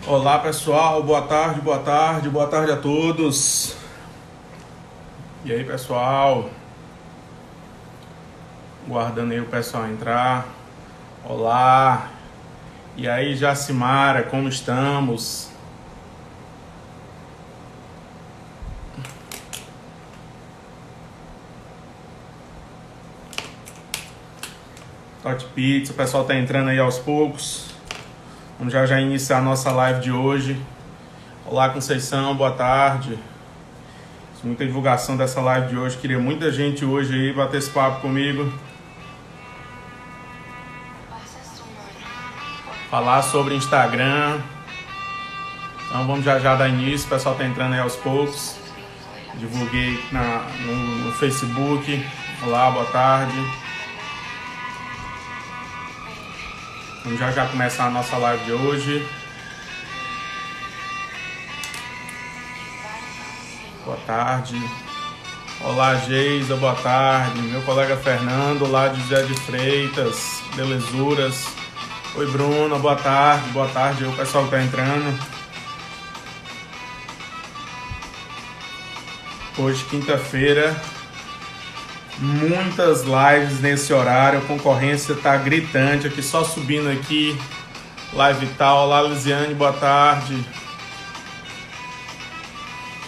Olá pessoal, boa tarde a todos. E aí pessoal, guardando aí o pessoal entrar. Olá, e aí Jacimara, como estamos? Tote Pizza, o pessoal tá entrando aí aos poucos. Vamos já iniciar a nossa live de hoje. Olá Conceição, boa tarde. Muita divulgação dessa live de hoje. Queria muita gente hoje aí bater esse papo comigo. Falar sobre Instagram. Então vamos já dar início. O pessoal tá entrando aí aos poucos. Divulguei no Facebook. Olá, boa tarde. Vamos já começar a nossa live de hoje. Boa tarde. Olá, Geisa, boa tarde. Meu colega Fernando, lá de José de Freitas, belezuras. Oi, Bruna, boa tarde. Boa tarde, o pessoal que tá entrando. Hoje, quinta-feira, muitas lives nesse horário, a concorrência tá gritante aqui, só subindo aqui. Live tal. Olá, Lisiane, boa tarde.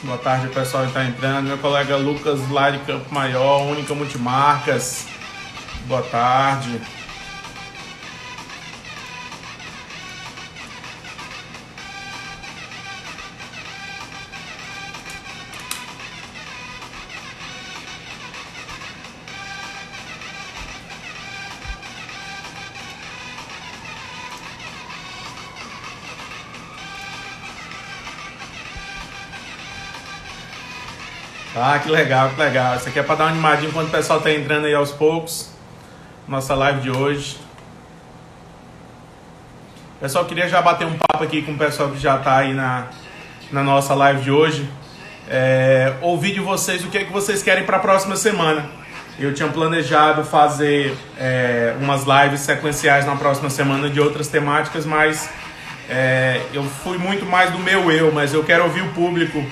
Boa tarde, o pessoal que está entrando. Meu colega Lucas, lá de Campo Maior, Única Multimarcas. Boa tarde. Ah, que legal, que legal. Isso aqui é para dar uma animadinha enquanto o pessoal está entrando aí aos poucos. Nossa live de hoje. Pessoal, queria já bater um papo aqui com o pessoal que já está aí na nossa live de hoje. Ouvir de vocês o que é que vocês querem para a próxima semana. Eu tinha planejado fazer umas lives sequenciais na próxima semana de outras temáticas, mas eu fui muito mais do meu mas eu quero ouvir o público.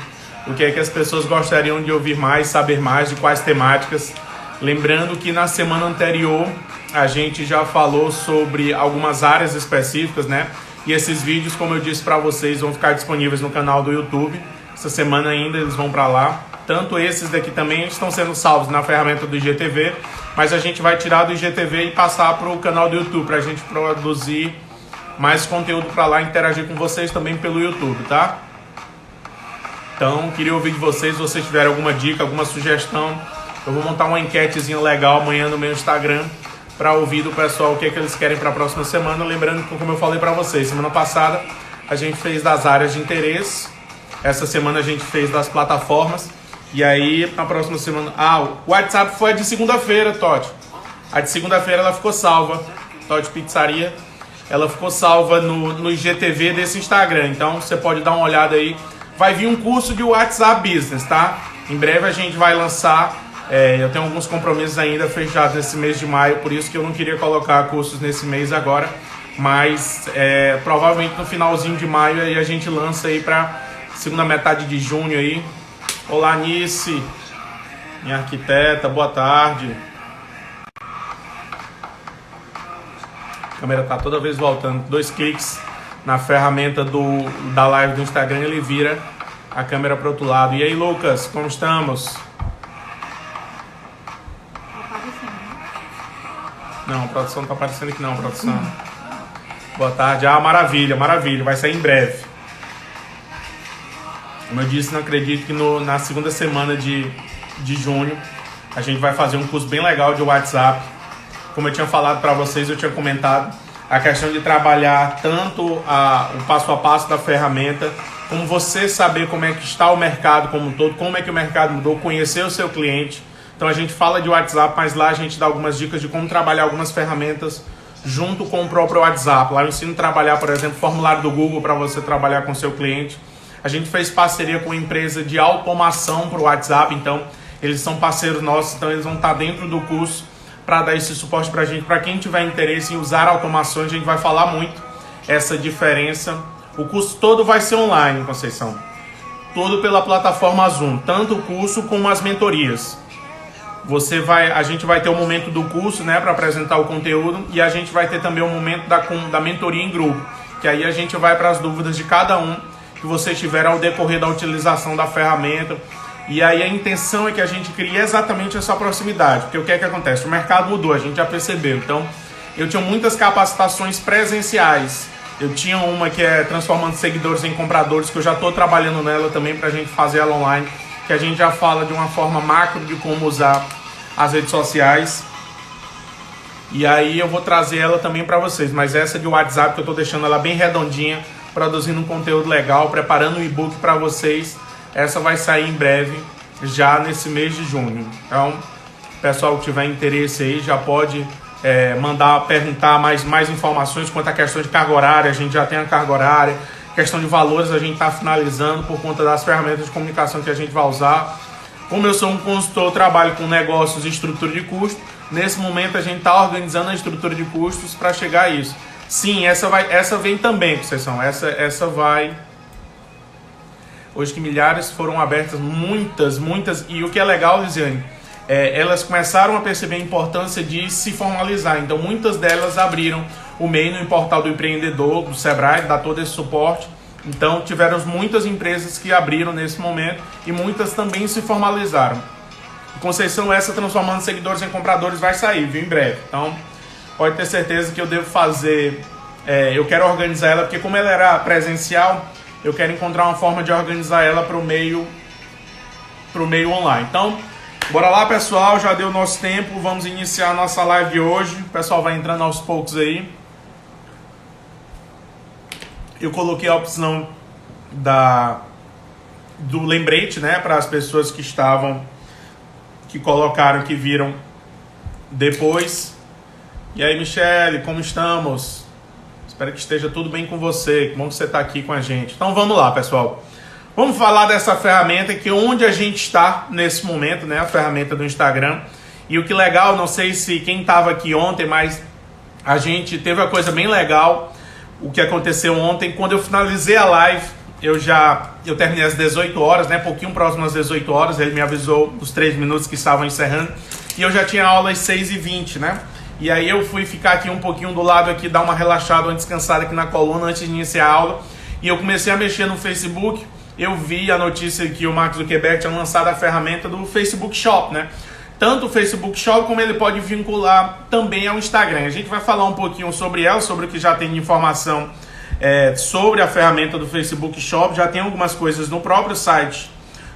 O que é que as pessoas gostariam de ouvir mais, saber mais de quais temáticas. Lembrando que na semana anterior a gente já falou sobre algumas áreas específicas, né? E esses vídeos, como eu disse para vocês, vão ficar disponíveis no canal do YouTube. Essa semana ainda eles vão para lá. Tanto esses daqui também estão sendo salvos na ferramenta do IGTV, mas a gente vai tirar do IGTV e passar para o canal do YouTube, para a gente produzir mais conteúdo para lá e interagir com vocês também pelo YouTube, tá? Então, queria ouvir de vocês, se vocês tiverem alguma dica, alguma sugestão. Eu vou montar uma enquetezinha legal amanhã no meu Instagram para ouvir do pessoal o que é que eles querem para a próxima semana. Lembrando que, como eu falei para vocês, semana passada a gente fez das áreas de interesse. Essa semana a gente fez das plataformas. E aí, na próxima semana... o WhatsApp foi a de segunda-feira, Totti. A de segunda-feira ela ficou salva. Totti Pizzaria. Ela ficou salva no IGTV desse Instagram. Então, você pode dar uma olhada aí. Vai vir um curso de WhatsApp Business, tá? Em breve a gente vai lançar. Eu tenho alguns compromissos ainda fechados nesse mês de maio, por isso que eu não queria colocar cursos nesse mês agora. Mas provavelmente no finalzinho de maio aí a gente lança aí para segunda metade de junho aí. Olá, Nice, minha arquiteta, boa tarde. A câmera tá toda vez voltando, 2 cliques na ferramenta da live do Instagram, ele vira a câmera para o outro lado. E aí, Lucas, como estamos? Não, a produção não tá aparecendo aqui não, produção. Boa tarde. Maravilha, maravilha, vai sair em breve. Como eu disse, não acredito que na segunda semana de junho a gente vai fazer um curso bem legal de WhatsApp. Como eu tinha falado para vocês, eu tinha comentado a questão de trabalhar tanto o passo a passo da ferramenta, como você saber como é que está o mercado como um todo, como é que o mercado mudou, conhecer o seu cliente. Então a gente fala de WhatsApp, mas lá a gente dá algumas dicas de como trabalhar algumas ferramentas junto com o próprio WhatsApp. Lá eu ensino a trabalhar, por exemplo, formulário do Google para você trabalhar com o seu cliente. A gente fez parceria com uma empresa de automação para o WhatsApp, então eles são parceiros nossos, então eles vão estar dentro do curso para dar esse suporte para a gente. Para quem tiver interesse em usar automações, a gente vai falar muito essa diferença. O curso todo vai ser online, Conceição. Todo pela plataforma Zoom, tanto o curso como as mentorias. A gente vai ter o momento do curso, né, para apresentar o conteúdo, e a gente vai ter também o momento da mentoria em grupo, que aí a gente vai para as dúvidas de cada um que você tiver ao decorrer da utilização da ferramenta. E aí a intenção é que a gente crie exatamente essa proximidade, porque o que é que acontece? O mercado mudou, a gente já percebeu. Então, eu tinha muitas capacitações presenciais. Eu tinha uma que é transformando seguidores em compradores, que eu já estou trabalhando nela também para a gente fazer ela online, que a gente já fala de uma forma macro de como usar as redes sociais. E aí eu vou trazer ela também para vocês, mas essa de WhatsApp que eu estou deixando ela bem redondinha, produzindo um conteúdo legal, preparando um e-book para vocês. Essa vai sair em breve, já nesse mês de junho. Então, o pessoal que tiver interesse aí já pode mandar perguntar mais informações quanto à questão de carga horária. A gente já tem a carga horária. Questão de valores a gente está finalizando por conta das ferramentas de comunicação que a gente vai usar. Como eu sou um consultor, eu trabalho com negócios e estrutura de custo. Nesse momento a gente está organizando a estrutura de custos para chegar a isso. Sim, essa vem também, Conceição. Essa vai. Hoje que milhares foram abertas, muitas. E o que é legal, Lisiane, elas começaram a perceber a importância de se formalizar. Então muitas delas abriram o MEI no portal do empreendedor, do Sebrae, dá todo esse suporte. Então tiveram muitas empresas que abriram nesse momento e muitas também se formalizaram. Conceição, essa transformando seguidores em compradores vai sair, viu, em breve. Então pode ter certeza que eu devo fazer, eu quero organizar ela, porque como ela era presencial, eu quero encontrar uma forma de organizar ela para o meio online. Então, bora lá, pessoal, já deu nosso tempo, vamos iniciar a nossa live de hoje. O pessoal vai entrando aos poucos aí. Eu coloquei a opção do lembrete, né, para as pessoas que colocaram, que viram depois. E aí, Michele, como estamos? Espero que esteja tudo bem com você. Que bom que você está aqui com a gente. Então vamos lá, pessoal. Vamos falar dessa ferramenta que onde a gente está nesse momento, né? A ferramenta do Instagram. E o que legal, não sei se quem estava aqui ontem, mas a gente teve uma coisa bem legal. O que aconteceu ontem, quando eu finalizei a live, eu terminei às 18 horas, né? Pouquinho próximo às 18 horas. Ele me avisou dos 3 minutos que estavam encerrando. E eu já tinha aula às 6h20, né? E aí eu fui ficar aqui um pouquinho do lado aqui, dar uma relaxada, uma descansada aqui na coluna antes de iniciar a aula. E eu comecei a mexer no Facebook. Eu vi a notícia que o Mark Zuckerberg tinha lançado a ferramenta do Facebook Shop, né? Tanto o Facebook Shop como ele pode vincular também ao Instagram. A gente vai falar um pouquinho sobre ela, sobre o que já tem de informação sobre a ferramenta do Facebook Shop. Já tem algumas coisas no próprio site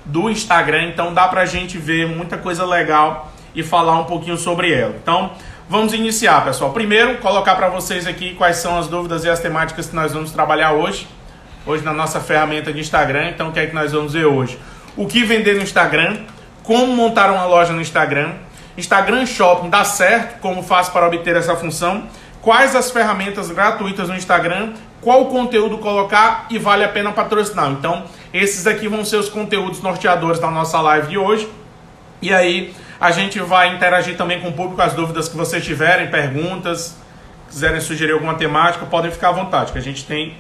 do Instagram, então dá pra gente ver muita coisa legal e falar um pouquinho sobre ela. Então, vamos iniciar, pessoal. Primeiro, colocar para vocês aqui quais são as dúvidas e as temáticas que nós vamos trabalhar hoje na nossa ferramenta de Instagram. Então, o que é que nós vamos ver hoje? O que vender no Instagram, como montar uma loja no Instagram, Instagram Shopping dá certo, como faz para obter essa função, quais as ferramentas gratuitas no Instagram, qual conteúdo colocar e vale a pena patrocinar. Então, esses aqui vão ser os conteúdos norteadores da nossa live de hoje. E aí, a gente vai interagir também com o público, as dúvidas que vocês tiverem, perguntas, quiserem sugerir alguma temática, podem ficar à vontade, que a gente tem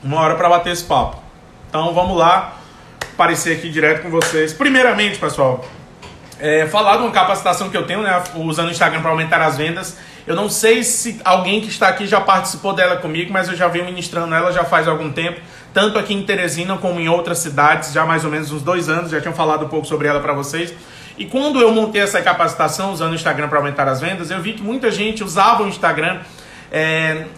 1 hora para bater esse papo. Então vamos lá, aparecer aqui direto com vocês. Primeiramente, pessoal, falar de uma capacitação que eu tenho, né, usando o Instagram para aumentar as vendas. Eu não sei se alguém que está aqui já participou dela comigo, mas eu já venho ministrando ela já faz algum tempo, tanto aqui em Teresina como em outras cidades, já mais ou menos uns 2 anos, já tinham falado um pouco sobre ela para vocês. E quando eu montei essa capacitação usando o Instagram para aumentar as vendas, eu vi que muita gente usava o Instagram,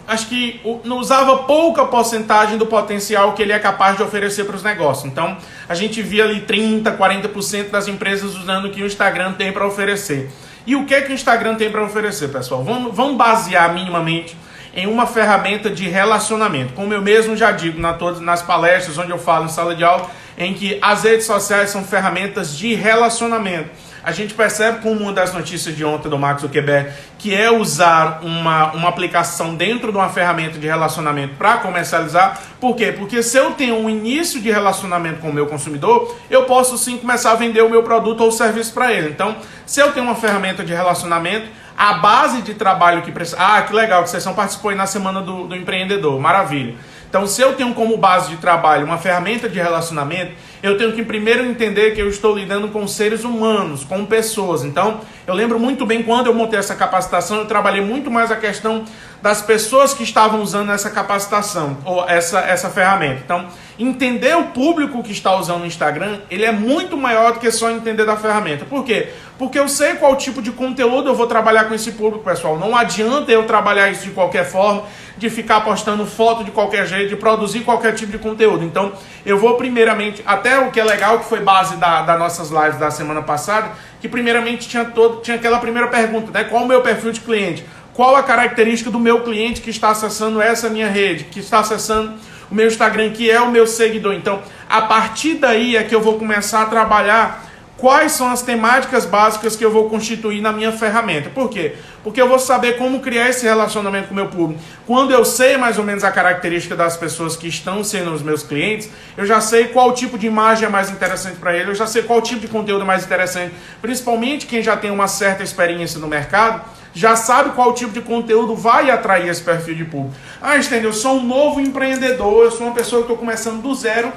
acho que não usava pouca porcentagem do potencial que ele é capaz de oferecer para os negócios. Então, a gente via ali 30%, 40% das empresas usando o que o Instagram tem para oferecer. E o que é que o Instagram tem para oferecer, pessoal? Vamos basear minimamente em uma ferramenta de relacionamento. Como eu mesmo já digo nas palestras onde eu falo em sala de aula, em que as redes sociais são ferramentas de relacionamento. A gente percebe como uma das notícias de ontem do Mark Zuckerberg, que é usar uma aplicação dentro de uma ferramenta de relacionamento para comercializar. Por quê? Porque se eu tenho um início de relacionamento com o meu consumidor, eu posso sim começar a vender o meu produto ou serviço para ele. Então, se eu tenho uma ferramenta de relacionamento, a base de trabalho que precisa... Ah, que legal que vocês participou aí na Semana do Empreendedor, maravilha. Então, se eu tenho como base de trabalho uma ferramenta de relacionamento, eu tenho que primeiro entender que eu estou lidando com seres humanos, com pessoas. Então, eu lembro muito bem quando eu montei essa capacitação, eu trabalhei muito mais a questão das pessoas que estavam usando essa capacitação, ou essa ferramenta. Então, entender o público que está usando o Instagram, ele é muito maior do que só entender da ferramenta. Por quê? Porque eu sei qual tipo de conteúdo eu vou trabalhar com esse público, pessoal. Não adianta eu trabalhar isso de qualquer forma, de ficar postando foto de qualquer jeito, de produzir qualquer tipo de conteúdo. Então, eu vou primeiramente, até o que é legal, que foi base das nossas lives da semana passada, que primeiramente tinha aquela primeira pergunta, né? Qual o meu perfil de cliente? Qual a característica do meu cliente que está acessando essa minha rede, que está acessando o meu Instagram, que é o meu seguidor? Então, a partir daí é que eu vou começar a trabalhar quais são as temáticas básicas que eu vou constituir na minha ferramenta. Por quê? Porque eu vou saber como criar esse relacionamento com o meu público. Quando eu sei mais ou menos a característica das pessoas que estão sendo os meus clientes, eu já sei qual tipo de imagem é mais interessante para ele, eu já sei qual tipo de conteúdo é mais interessante. Principalmente quem já tem uma certa experiência no mercado, já sabe qual tipo de conteúdo vai atrair esse perfil de público. Ah, entendeu? Eu sou um novo empreendedor, eu sou uma pessoa que estou começando do zero.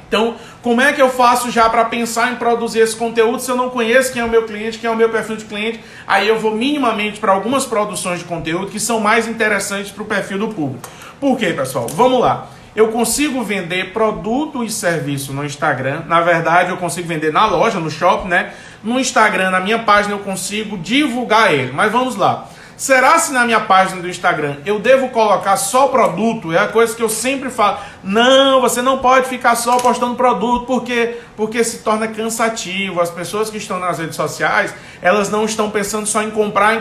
Então, como é que eu faço já para pensar em produzir esse conteúdo se eu não conheço quem é o meu cliente, quem é o meu perfil de cliente? Aí eu vou minimamente para algumas produções de conteúdo que são mais interessantes para o perfil do público. Por quê, pessoal? Vamos lá. Eu consigo vender produto e serviço no Instagram. Na verdade, eu consigo vender na loja, no shopping, né? No Instagram, na minha página, eu consigo divulgar ele. Mas vamos lá. Será se na minha página do Instagram eu devo colocar só produto? É a coisa que eu sempre falo. Não, você não pode ficar só postando produto, porque se torna cansativo. As pessoas que estão nas redes sociais, elas não estão pensando só em comprar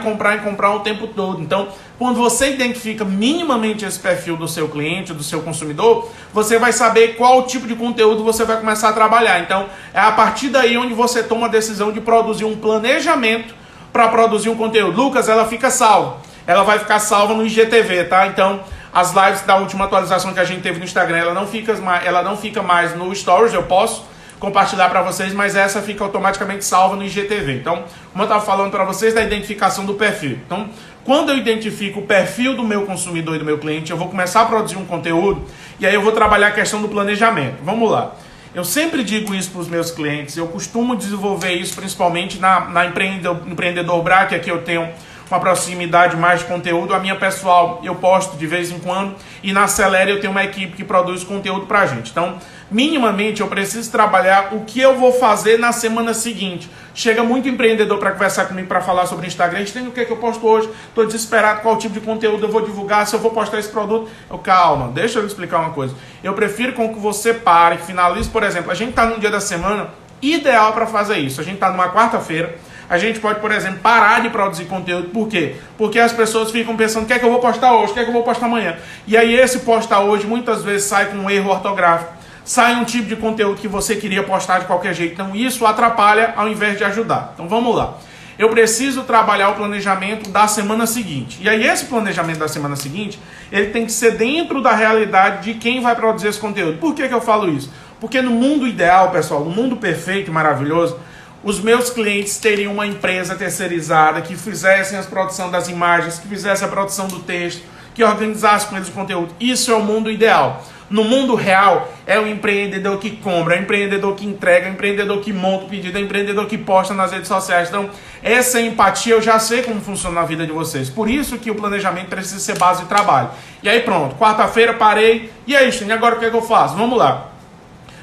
o tempo todo. Então, quando você identifica minimamente esse perfil do seu cliente, do seu consumidor, você vai saber qual tipo de conteúdo você vai começar a trabalhar. Então, é a partir daí onde você toma a decisão de produzir um planejamento para produzir um conteúdo. Lucas, ela fica salva. Ela vai ficar salva no IGTV, tá? Então, as lives da última atualização que a gente teve no Instagram, ela não fica mais no Stories, eu posso compartilhar para vocês, mas essa fica automaticamente salva no IGTV. Então, como eu estava falando para vocês, da identificação do perfil. Então, quando eu identifico o perfil do meu consumidor e do meu cliente, eu vou começar a produzir um conteúdo e aí eu vou trabalhar a questão do planejamento. Vamos lá. Eu sempre digo isso para os meus clientes, eu costumo desenvolver isso principalmente na Empreendedor Bra, que aqui eu tenho uma proximidade mais de conteúdo. A minha pessoal eu posto de vez em quando e na Acelera eu tenho uma equipe que produz conteúdo para a gente. Então, minimamente eu preciso trabalhar o que eu vou fazer na semana seguinte. Chega muito empreendedor para conversar comigo para falar sobre Instagram. A gente tem o que eu posto hoje, estou desesperado, qual tipo de conteúdo eu vou divulgar, se eu vou postar esse produto. Calma, deixa eu explicar uma coisa. Eu prefiro com que você pare, que finalize, por exemplo, a gente está num dia da semana ideal para fazer isso. A gente está numa quarta-feira, a gente pode, por exemplo, parar de produzir conteúdo. Por quê? Porque as pessoas ficam pensando, o que é que eu vou postar hoje, o que é que eu vou postar amanhã. E aí esse postar hoje muitas vezes sai com um erro ortográfico. Sai um tipo de conteúdo que você queria postar de qualquer jeito. Então isso atrapalha ao invés de ajudar. Então vamos lá. Eu preciso trabalhar o planejamento da semana seguinte. E aí esse planejamento da semana seguinte, ele tem que ser dentro da realidade de quem vai produzir esse conteúdo. Por que eu falo isso? Porque no mundo ideal, pessoal, no mundo perfeito e maravilhoso, os meus clientes teriam uma empresa terceirizada que fizesse a produção das imagens, que fizesse a produção do texto, que organizasse com eles o conteúdo. Isso é o mundo ideal. No mundo real, é o empreendedor que compra, é o empreendedor que entrega, é o empreendedor que monta o pedido, é o empreendedor que posta nas redes sociais. Então, essa empatia eu já sei como funciona na vida de vocês. Por isso que o planejamento precisa ser base de trabalho. E aí pronto, quarta-feira parei. E aí, Stênio, agora o que é que eu faço? Vamos lá.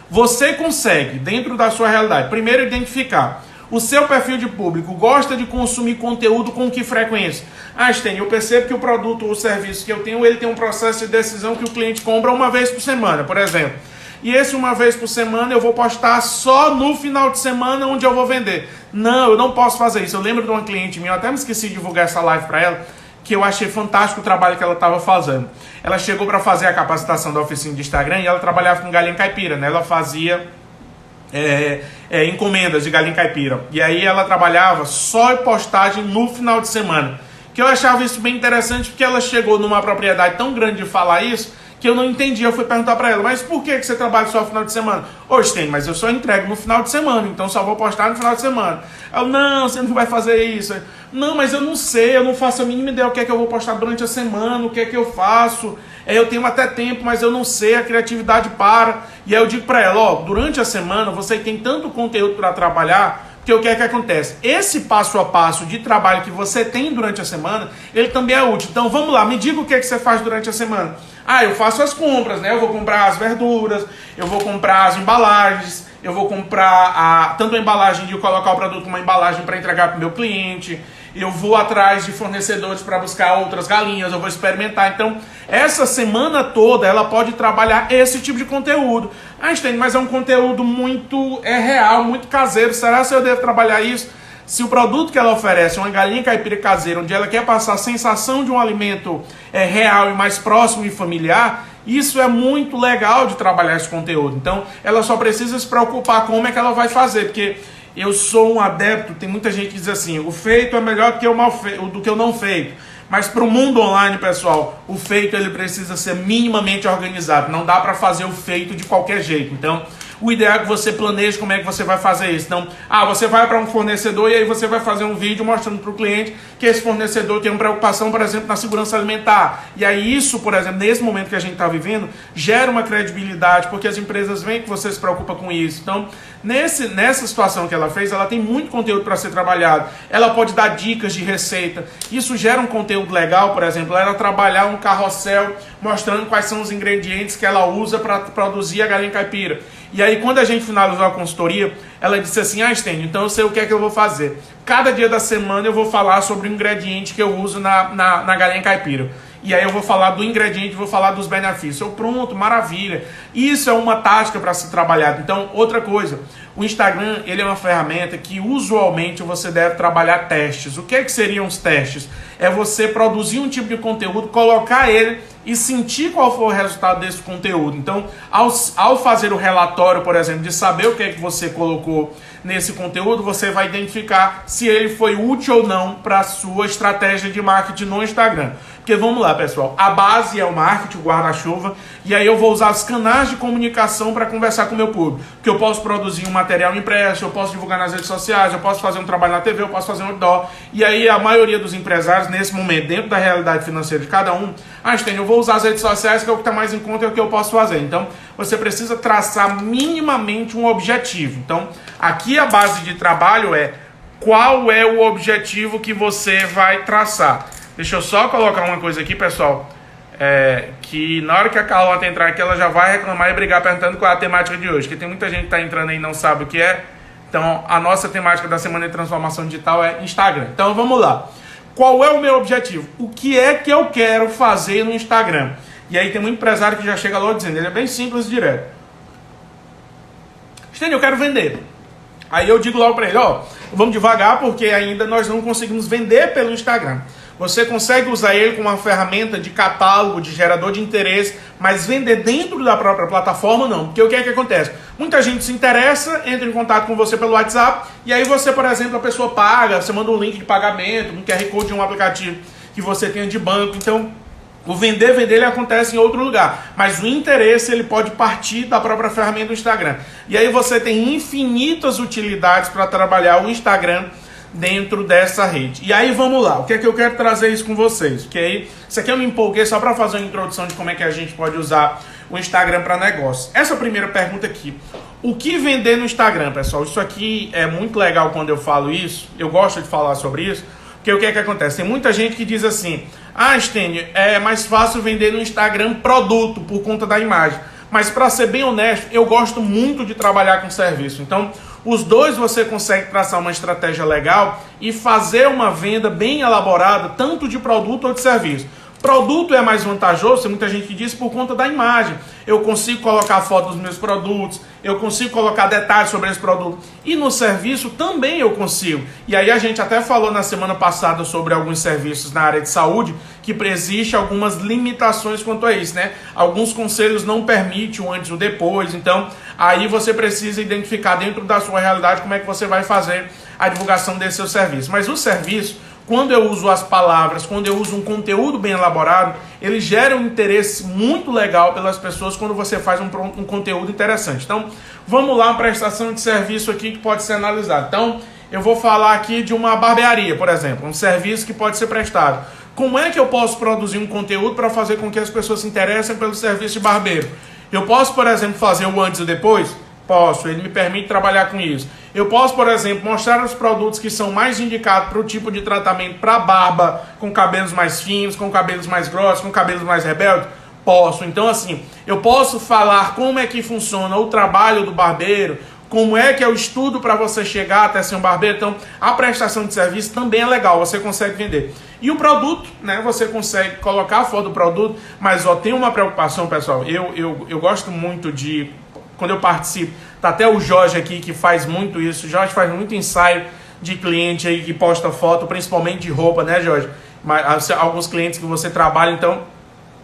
Você consegue, dentro da sua realidade, primeiro identificar o seu perfil de público, gosta de consumir conteúdo com que frequência? Ah, Stênio, eu percebo que o produto ou serviço que eu tenho, ele tem um processo de decisão que o cliente compra uma vez por semana, por exemplo. E esse uma vez por semana eu vou postar só no final de semana onde eu vou vender. Não, eu não posso fazer isso. Eu lembro de uma cliente minha, eu até me esqueci de divulgar essa live para ela, que eu achei fantástico o trabalho que ela estava fazendo. Ela chegou para fazer a capacitação da oficina de Instagram e ela trabalhava com galinha caipira, né? Ela fazia encomendas de galinha caipira. E aí ela trabalhava só em postagem no final de semana. Que eu achava isso bem interessante porque ela chegou numa propriedade tão grande de falar isso, que eu não entendi. Eu fui perguntar para ela, mas por que você trabalha só no final de semana? Ô, Stênio, mas eu só entrego no final de semana, então só vou postar no final de semana. Eu, não, você não vai fazer isso. Não, mas eu não sei, eu não faço a mínima ideia o que é que eu vou postar durante a semana, o que é que eu faço. Eu tenho até tempo, mas eu não sei, a criatividade para. E aí eu digo para ela, ó, durante a semana você tem tanto conteúdo para trabalhar, que o que é que acontece? Esse passo a passo de trabalho que você tem durante a semana, ele também é útil. Então vamos lá, me diga o que é que você faz durante a semana. Ah, eu faço as compras, né? Eu vou comprar as verduras, eu vou comprar as embalagens, eu vou comprar tanto a embalagem de colocar o produto como a embalagem para entregar para o meu cliente, eu vou atrás de fornecedores para buscar outras galinhas, eu vou experimentar. Então, essa semana toda ela pode trabalhar esse tipo de conteúdo. Ah, Stênio, mas é um conteúdo muito real, muito caseiro. Será que eu devo trabalhar isso? Se o produto que ela oferece é uma galinha caipira caseira, onde ela quer passar a sensação de um alimento real e mais próximo e familiar, isso é muito legal de trabalhar esse conteúdo. Então, ela só precisa se preocupar como é que ela vai fazer, porque eu sou um adepto, tem muita gente que diz assim, o feito é melhor do que o não feito. Mas para o mundo online, pessoal, o feito ele precisa ser minimamente organizado. Não dá para fazer o feito de qualquer jeito. Então, o ideal é que você planeje como é que você vai fazer isso. Então, você vai para um fornecedor e aí você vai fazer um vídeo mostrando para o cliente que esse fornecedor tem uma preocupação, por exemplo, na segurança alimentar. E aí isso, por exemplo, nesse momento que a gente está vivendo, gera uma credibilidade, porque as empresas veem que você se preocupa com isso. Então, nessa situação que ela fez, ela tem muito conteúdo para ser trabalhado. Ela pode dar dicas de receita. Isso gera um conteúdo legal, por exemplo, ela trabalhar um carrossel mostrando quais são os ingredientes que ela usa para produzir a galinha caipira. E aí, quando a gente finalizou a consultoria, ela disse assim, Stênio, então eu sei o que é que eu vou fazer. Cada dia da semana eu vou falar sobre o ingrediente que eu uso na galinha caipira. E aí eu vou falar do ingrediente, vou falar dos benefícios. Eu, pronto, maravilha. Isso é uma tática para ser trabalhado. Então, outra coisa, o Instagram ele é uma ferramenta que usualmente você deve trabalhar testes. O que é que seriam os testes? É você produzir um tipo de conteúdo, colocar ele e sentir qual foi o resultado desse conteúdo. Então, ao fazer o relatório, por exemplo, de saber o que é que você colocou nesse conteúdo, você vai identificar se ele foi útil ou não para a sua estratégia de marketing no Instagram. Porque vamos lá, pessoal, a base é o marketing, o guarda-chuva, e aí eu vou usar os canais de comunicação para conversar com o meu público. Que eu posso produzir um material impresso, eu posso divulgar nas redes sociais, eu posso fazer um trabalho na TV, eu posso fazer um outdoor. E aí a maioria dos empresários, nesse momento, dentro da realidade financeira de cada um, Stênio, eu vou usar as redes sociais, que é o que está mais em conta, é o que eu posso fazer. Então, você precisa traçar minimamente um objetivo. Então, aqui a base de trabalho é qual é o objetivo que você vai traçar. Deixa eu só colocar uma coisa aqui, pessoal, que na hora que a Carlota entrar aqui, ela já vai reclamar e brigar perguntando qual é a temática de hoje, porque tem muita gente que está entrando aí e não sabe o que é. Então, a nossa temática da Semana de Transformação Digital é Instagram. Então, vamos lá. Qual é o meu objetivo? O que é que eu quero fazer no Instagram? E aí tem um empresário que já chega logo dizendo, ele é bem simples e direto. Stênio, eu quero vender. Aí eu digo logo para ele, vamos devagar, porque ainda nós não conseguimos vender pelo Instagram. Você consegue usar ele como uma ferramenta de catálogo, de gerador de interesse, mas vender dentro da própria plataforma não. Porque o que é que acontece? Muita gente se interessa, entra em contato com você pelo WhatsApp, e aí você, por exemplo, a pessoa paga, você manda um link de pagamento, um QR Code de um aplicativo que você tenha de banco. Então, o vender ele acontece em outro lugar. Mas o interesse ele pode partir da própria ferramenta do Instagram. E aí você tem infinitas utilidades para trabalhar o Instagram dentro dessa rede. E aí vamos lá, o que é que eu quero trazer isso com vocês? Porque aí, isso aqui eu me empolguei só para fazer uma introdução de como é que a gente pode usar o Instagram para negócio. Essa primeira pergunta aqui, o que vender no Instagram, pessoal? Isso aqui é muito legal quando eu falo isso, eu gosto de falar sobre isso, porque o que é que acontece? Tem muita gente que diz assim, Stênio, é mais fácil vender no Instagram produto por conta da imagem. Mas para ser bem honesto, eu gosto muito de trabalhar com serviço. Então, os dois você consegue traçar uma estratégia legal e fazer uma venda bem elaborada, tanto de produto ou de serviço. Produto é mais vantajoso, tem muita gente que diz, por conta da imagem. Eu consigo colocar foto dos meus produtos, eu consigo colocar detalhes sobre esse produto. E no serviço também eu consigo. E aí a gente até falou na semana passada sobre alguns serviços na área de saúde, que existem algumas limitações quanto a isso, né? Alguns conselhos não permitem o antes e o depois, então aí você precisa identificar dentro da sua realidade como é que você vai fazer a divulgação desse seu serviço. Mas o serviço, quando eu uso as palavras, quando eu uso um conteúdo bem elaborado, ele gera um interesse muito legal pelas pessoas quando você faz um conteúdo interessante. Então, vamos lá, uma prestação de serviço aqui que pode ser analisada. Então, eu vou falar aqui de uma barbearia, por exemplo, um serviço que pode ser prestado. Como é que eu posso produzir um conteúdo para fazer com que as pessoas se interessem pelo serviço de barbeiro? Eu posso, por exemplo, fazer o antes e depois? Posso, ele me permite trabalhar com isso. Eu posso, por exemplo, mostrar os produtos que são mais indicados para o tipo de tratamento para barba, com cabelos mais finos, com cabelos mais grossos, com cabelos mais rebeldes? Posso. Então, assim, eu posso falar como é que funciona o trabalho do barbeiro, como é que é o estudo para você chegar até ser um barbeiro. Então, a prestação de serviço também é legal, você consegue vender. E o produto, né, você consegue colocar a foto do produto, mas tem uma preocupação, pessoal, eu gosto muito de, quando eu participo, tá até o Jorge aqui que faz muito isso, o Jorge faz muito ensaio de cliente aí que posta foto, principalmente de roupa, né, Jorge? Mas, alguns clientes que você trabalha, então,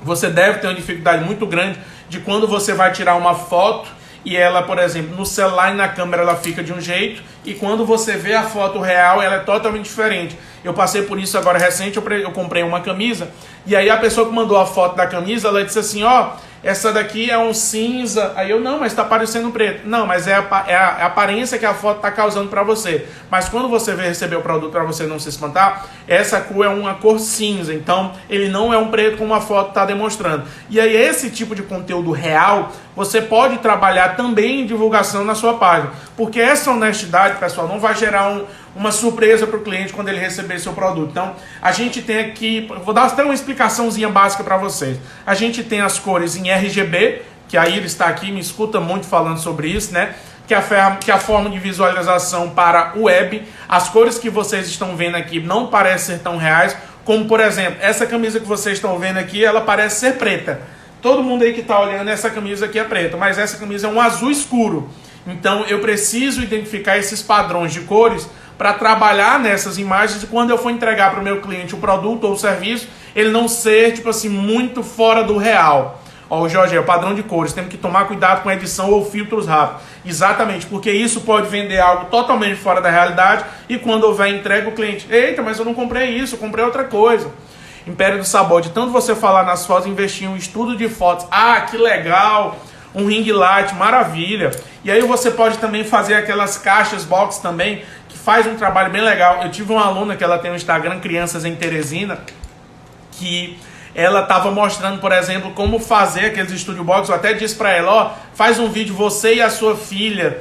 você deve ter uma dificuldade muito grande de quando você vai tirar uma foto e ela, por exemplo, no celular e na câmera ela fica de um jeito, e quando você vê a foto real, ela é totalmente diferente. Eu passei por isso agora recente, eu comprei uma camisa, e aí a pessoa que mandou a foto da camisa, ela disse assim, ó, essa daqui é um cinza. Aí eu, não, mas tá parecendo preto. Não, mas é a aparência que a foto tá causando para você. Mas quando você vai receber o produto, para você não se espantar, essa cor é uma cor cinza. Então, ele não é um preto como a foto tá demonstrando. E aí, esse tipo de conteúdo real, você pode trabalhar também em divulgação na sua página. Porque essa honestidade, pessoal, não vai gerar uma surpresa para o cliente quando ele receber seu produto. Então, a gente tem aqui, vou dar até uma explicaçãozinha básica para vocês. A gente tem as cores em RGB, que a Iris está aqui, me escuta muito falando sobre isso, né? Que é a forma de visualização para o web. As cores que vocês estão vendo aqui não parecem ser tão reais, como, por exemplo, essa camisa que vocês estão vendo aqui, ela parece ser preta. Todo mundo aí que está olhando, essa camisa aqui é preta, mas essa camisa é um azul escuro. Então, eu preciso identificar esses padrões de cores para trabalhar nessas imagens e quando eu for entregar para o meu cliente o produto ou o serviço, ele não ser, tipo assim, muito fora do real. Ó, o Jorge, é o padrão de cores, temos que tomar cuidado com edição ou filtros rápidos. Exatamente, porque isso pode vender algo totalmente fora da realidade e quando houver entrega, o cliente, eita, mas eu não comprei isso, eu comprei outra coisa. Império do Sabor, de tanto você falar nas fotos, investir em um estudo de fotos, que legal, um ring light, maravilha. E aí você pode também fazer aquelas caixas box também, que faz um trabalho bem legal. Eu tive uma aluna que ela tem um Instagram, Crianças em Teresina, que ela estava mostrando, por exemplo, como fazer aqueles estúdio box. Eu até disse para ela, ó, faz um vídeo você e a sua filha,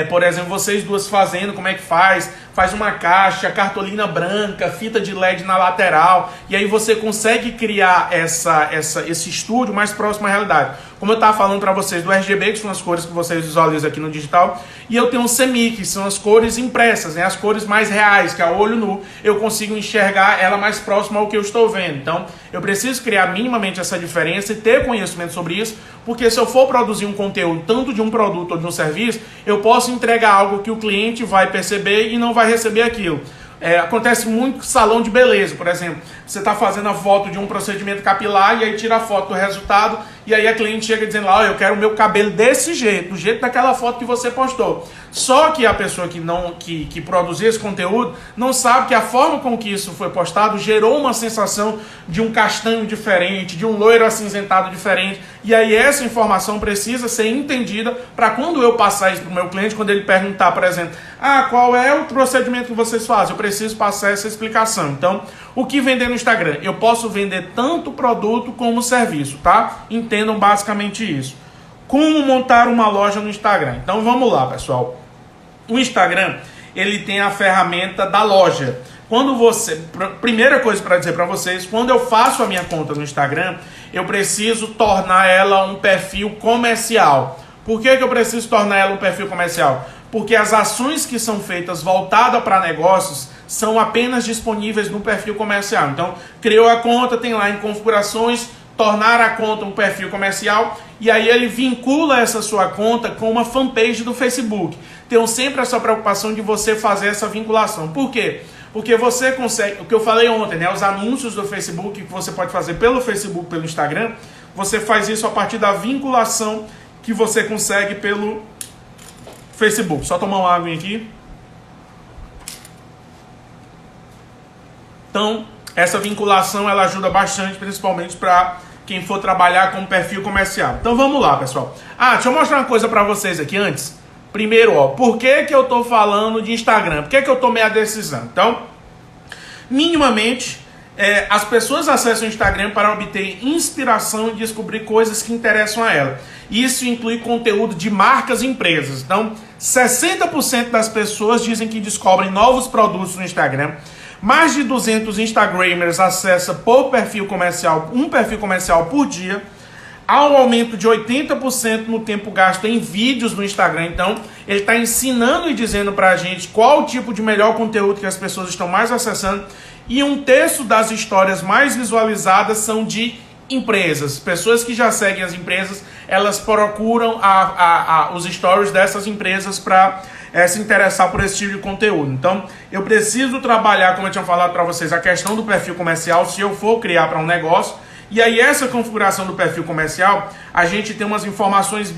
por exemplo, vocês duas fazendo, como é que faz uma caixa, cartolina branca, fita de LED na lateral, e aí você consegue criar esse estúdio mais próximo à realidade. Como eu estava falando para vocês do RGB, que são as cores que vocês visualizam aqui no digital, e eu tenho um semi, que são as cores impressas, né? As cores mais reais, que a olho nu eu consigo enxergar ela mais próxima ao que eu estou vendo. Então, eu preciso criar minimamente essa diferença e ter conhecimento sobre isso, porque se eu for produzir um conteúdo, tanto de um produto ou de um serviço, eu posso entregar algo que o cliente vai perceber e não vai receber aquilo. Acontece muito com salão de beleza, por exemplo. Você está fazendo a foto de um procedimento capilar e aí tira a foto do resultado e aí a cliente chega dizendo lá, eu quero o meu cabelo desse jeito, do jeito daquela foto que você postou. Só que a pessoa que produziu esse conteúdo não sabe que a forma com que isso foi postado gerou uma sensação de um castanho diferente, de um loiro acinzentado diferente. E aí essa informação precisa ser entendida para quando eu passar isso para o meu cliente, quando ele perguntar, por exemplo, qual é o procedimento que vocês fazem? Eu preciso passar essa explicação. Então, o que vender no Instagram? Eu posso vender tanto produto como serviço, tá? Entendam basicamente isso. Como montar uma loja no Instagram? Então vamos lá, pessoal. O Instagram, ele tem a ferramenta da loja. Quando você... Primeira coisa para dizer para vocês, quando eu faço a minha conta no Instagram, eu preciso tornar ela um perfil comercial. Por que eu preciso tornar ela um perfil comercial? Porque as ações que são feitas voltadas para negócios são apenas disponíveis no perfil comercial. Então, criou a conta, tem lá em configurações, tornar a conta um perfil comercial, e aí ele vincula essa sua conta com uma fanpage do Facebook. Tenho sempre essa preocupação de você fazer essa vinculação. Por quê? Porque você consegue, o que eu falei ontem, né, os anúncios do Facebook que você pode fazer pelo Facebook, pelo Instagram, você faz isso a partir da vinculação que você consegue pelo Facebook. Facebook. Só tomar uma água aqui. Então, essa vinculação ela ajuda bastante, principalmente para quem for trabalhar com perfil comercial. Então vamos lá, pessoal. Deixa eu mostrar uma coisa para vocês aqui antes. Primeiro, por que eu tô falando de Instagram? Por que eu tomei a decisão? Então, minimamente, as pessoas acessam o Instagram para obter inspiração e descobrir coisas que interessam a ela. Isso inclui conteúdo de marcas e empresas. Então, 60% das pessoas dizem que descobrem novos produtos no Instagram. Mais de 200 Instagramers acessam um perfil comercial por dia. Há um aumento de 80% no tempo gasto em vídeos no Instagram. Então, ele está ensinando e dizendo para a gente qual o tipo de melhor conteúdo que as pessoas estão mais acessando. E um terço das histórias mais visualizadas são de empresas. Pessoas que já seguem as empresas, elas procuram os stories dessas empresas para se interessar por esse tipo de conteúdo. Então, eu preciso trabalhar, como eu tinha falado para vocês, a questão do perfil comercial, se eu for criar para um negócio. E aí, essa configuração do perfil comercial, a gente tem umas informações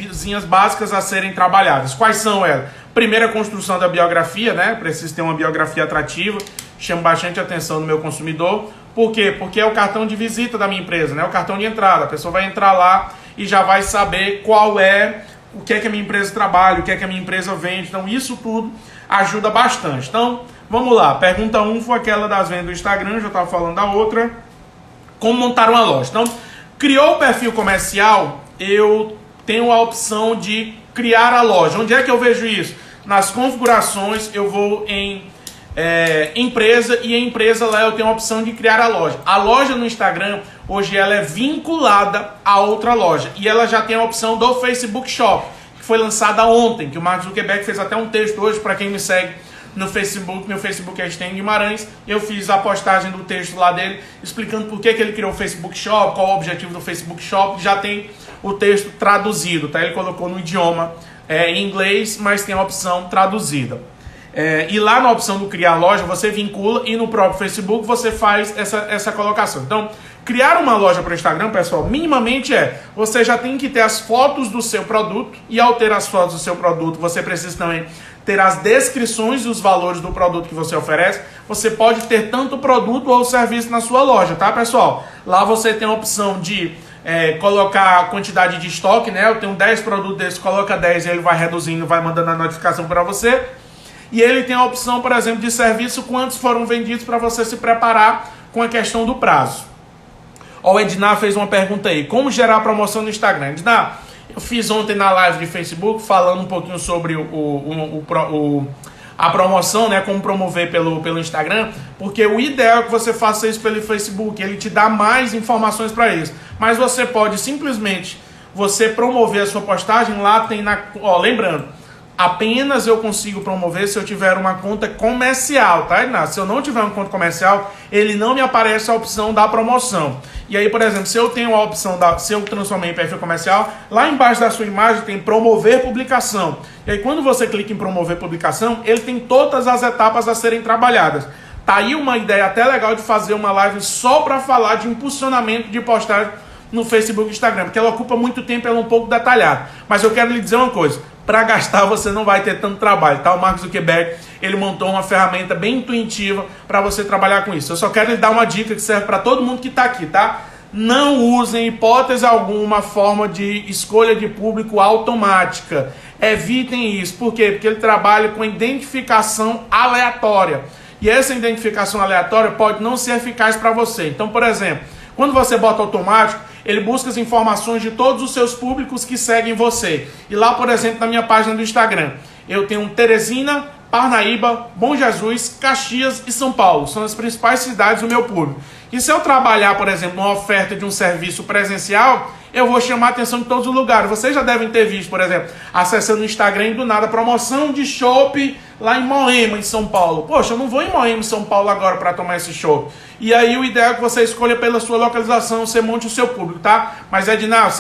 básicas a serem trabalhadas. Quais são elas? Primeiro, a construção da biografia, né? Preciso ter uma biografia atrativa, chama bastante atenção do meu consumidor. Por quê? Porque é o cartão de visita da minha empresa, né? O cartão de entrada. A pessoa vai entrar lá e já vai saber o que é que a minha empresa trabalha, o que é que a minha empresa vende. Então, isso tudo ajuda bastante. Então, vamos lá. Pergunta 1 foi aquela das vendas do Instagram, já estava falando da outra. Como montar uma loja? Então, criou o perfil comercial, eu tenho a opção de criar a loja. Onde é que eu vejo isso? Nas configurações, eu vou em empresa, e em empresa lá eu tenho a opção de criar a loja. A loja no Instagram, hoje ela é vinculada a outra loja. E ela já tem a opção do Facebook Shop, que foi lançada ontem, que o Mark Zuckerberg fez até um texto hoje, para quem me segue no Facebook, meu Facebook é Sten Guimarães, eu fiz a postagem do texto lá dele, explicando por que ele criou o Facebook Shop, qual o objetivo do Facebook Shop, já tem o texto traduzido, tá? Ele colocou no idioma em inglês, mas tem a opção traduzida. E lá na opção do criar loja, você vincula, e no próprio Facebook você faz essa colocação. Então, criar uma loja para o Instagram, pessoal, minimamente você já tem que ter as fotos do seu produto, e ao ter as fotos do seu produto, você precisa também ter as descrições e os valores do produto que você oferece. Você pode ter tanto produto ou serviço na sua loja, tá, pessoal? Lá você tem a opção de colocar a quantidade de estoque, né? Eu tenho 10 produtos desses, coloca 10 e ele vai reduzindo, vai mandando a notificação para você. E ele tem a opção, por exemplo, de serviço, quantos foram vendidos, para você se preparar com a questão do prazo. O Ednar fez uma pergunta aí, como gerar promoção no Instagram? Ednar, eu fiz ontem na live de Facebook, falando um pouquinho sobre a promoção, né, como promover pelo Instagram, porque o ideal é que você faça isso pelo Facebook, ele te dá mais informações para isso. Mas você pode simplesmente promover a sua postagem, lá tem lembrando, apenas eu consigo promover se eu tiver uma conta comercial, tá, Ednar? Se eu não tiver uma conta comercial, ele não me aparece a opção da promoção. E aí, por exemplo, se eu tenho a opção se eu transformei em perfil comercial, lá embaixo da sua imagem tem promover publicação. E aí, quando você clica em promover publicação, ele tem todas as etapas a serem trabalhadas. Tá aí uma ideia até legal de fazer uma live só para falar de impulsionamento de postagem no Facebook e Instagram, porque ela ocupa muito tempo, ela é um pouco detalhada. Mas eu quero lhe dizer uma coisa, para gastar você não vai ter tanto trabalho, tá? O Mark Zuckerberg, ele montou uma ferramenta bem intuitiva para você trabalhar com isso. Eu só quero lhe dar uma dica que serve para todo mundo que está aqui, tá? Não usem, em hipótese alguma, forma de escolha de público automática. Evitem isso. Por quê? Porque ele trabalha com identificação aleatória. E essa identificação aleatória pode não ser eficaz para você. Então, por exemplo, quando você bota automático, ele busca as informações de todos os seus públicos que seguem você. E lá, por exemplo, na minha página do Instagram, eu tenho Teresina, Parnaíba, Bom Jesus, Caxias e São Paulo. São as principais cidades do meu público. E se eu trabalhar, por exemplo, uma oferta de um serviço presencial, eu vou chamar a atenção de todos os lugares. Vocês já devem ter visto, por exemplo, acessando o Instagram e do nada, promoção de chopp lá em Moema, em São Paulo. Poxa, eu não vou em Moema, em São Paulo agora para tomar esse chopp. E aí o ideal é que você escolha pela sua localização, você monte o seu público, tá? Mas Ednar,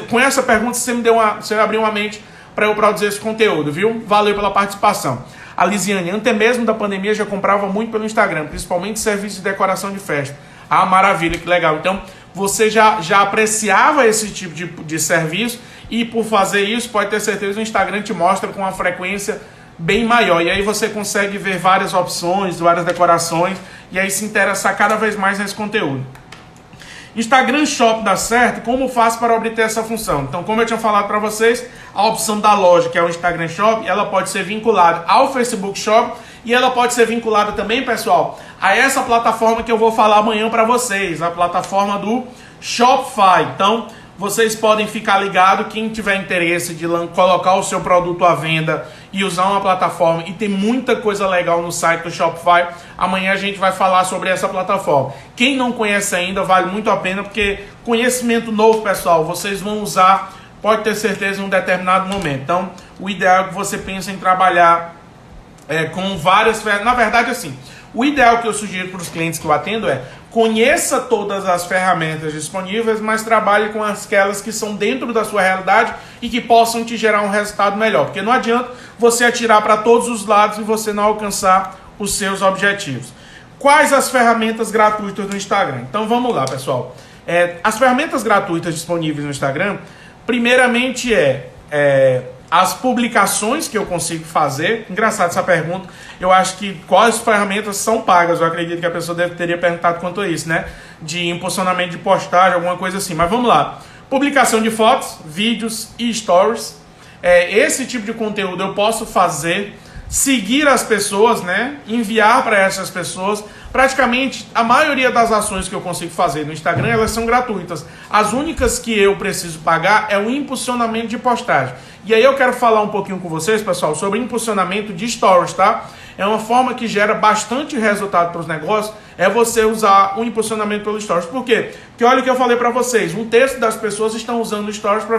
com essa pergunta você abriu uma mente para eu produzir esse conteúdo, viu? Valeu pela participação. A Lisiane, antes mesmo da pandemia, já comprava muito pelo Instagram, principalmente serviços de decoração de festa. Ah, maravilha, que legal. Então, você já apreciava esse tipo de serviço, e por fazer isso, pode ter certeza, o Instagram te mostra com uma frequência bem maior. E aí você consegue ver várias opções, várias decorações, e aí se interessar cada vez mais nesse conteúdo. Instagram Shop dá certo? Como faço para obter essa função? Então, como eu tinha falado para vocês, a opção da loja, que é o Instagram Shop, ela pode ser vinculada ao Facebook Shop e ela pode ser vinculada também, pessoal, a essa plataforma que eu vou falar amanhã para vocês, a plataforma do Shopify. Então, vocês podem ficar ligados, quem tiver interesse de colocar o seu produto à venda e usar uma plataforma, e tem muita coisa legal no site do Shopify. Amanhã a gente vai falar sobre essa plataforma. Quem não conhece ainda, vale muito a pena, porque conhecimento novo, pessoal, vocês vão usar, pode ter certeza, em um determinado momento. Então, o ideal é que você pense em trabalhar com várias... Na verdade, assim, o ideal que eu sugiro para os clientes que eu atendo é: conheça todas as ferramentas disponíveis, mas trabalhe com aquelas que são dentro da sua realidade e que possam te gerar um resultado melhor. Porque não adianta você atirar para todos os lados e você não alcançar os seus objetivos. Quais as ferramentas gratuitas do Instagram? Então vamos lá, pessoal. As ferramentas gratuitas disponíveis no Instagram, primeiramente as publicações que eu consigo fazer. Engraçado essa pergunta. Eu acho que quais ferramentas são pagas? Eu acredito que a pessoa teria perguntado quanto a isso, né? De impulsionamento de postagem, alguma coisa assim. Mas vamos lá. Publicação de fotos, vídeos e stories. Esse tipo de conteúdo eu posso fazer. Seguir as pessoas, né? Enviar para essas pessoas. Praticamente a maioria das ações que eu consigo fazer no Instagram, elas são gratuitas. As únicas que eu preciso pagar é o impulsionamento de postagem. E aí eu quero falar um pouquinho com vocês, pessoal, sobre impulsionamento de stories, tá? É uma forma que gera bastante resultado para os negócios, é você usar o impulsionamento pelos stories. Por quê? Porque olha o que eu falei para vocês, um terço das pessoas estão usando stories para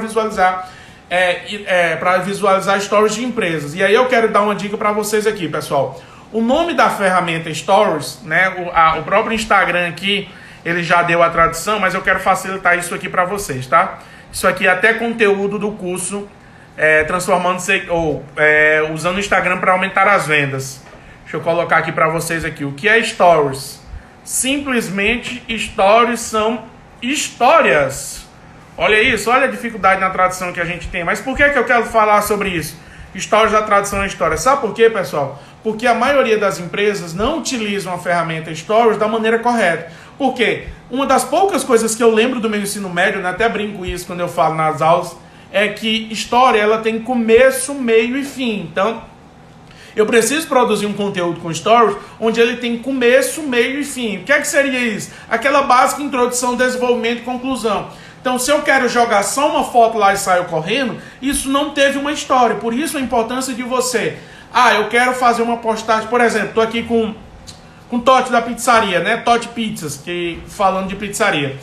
visualizar stories de empresas. E aí eu quero dar uma dica para vocês aqui, pessoal. O nome da ferramenta Stories, né? O próprio Instagram aqui, ele já deu a tradução, mas eu quero facilitar isso aqui para vocês, tá? Isso aqui é até conteúdo do curso usando o Instagram para aumentar as vendas. Deixa eu colocar aqui para vocês aqui. O que é Stories? Simplesmente Stories são histórias. Olha isso, olha a dificuldade na tradução que a gente tem. Mas por que eu quero falar sobre isso? Stories da tradução é história. Sabe por quê, pessoal? Porque a maioria das empresas não utilizam a ferramenta Stories da maneira correta. Por quê? Uma das poucas coisas que eu lembro do meu ensino médio, né, até brinco isso quando eu falo nas aulas, é que história ela tem começo, meio e fim. Então, eu preciso produzir um conteúdo com Stories onde ele tem começo, meio e fim. O que é que seria isso? Aquela básica introdução, desenvolvimento e conclusão. Então, se eu quero jogar só uma foto lá e saio correndo, isso não teve uma história. Por isso a importância de você... eu quero fazer uma postagem, por exemplo, estou aqui com Totti da pizzaria, né? Totti Pizzas, falando de pizzaria.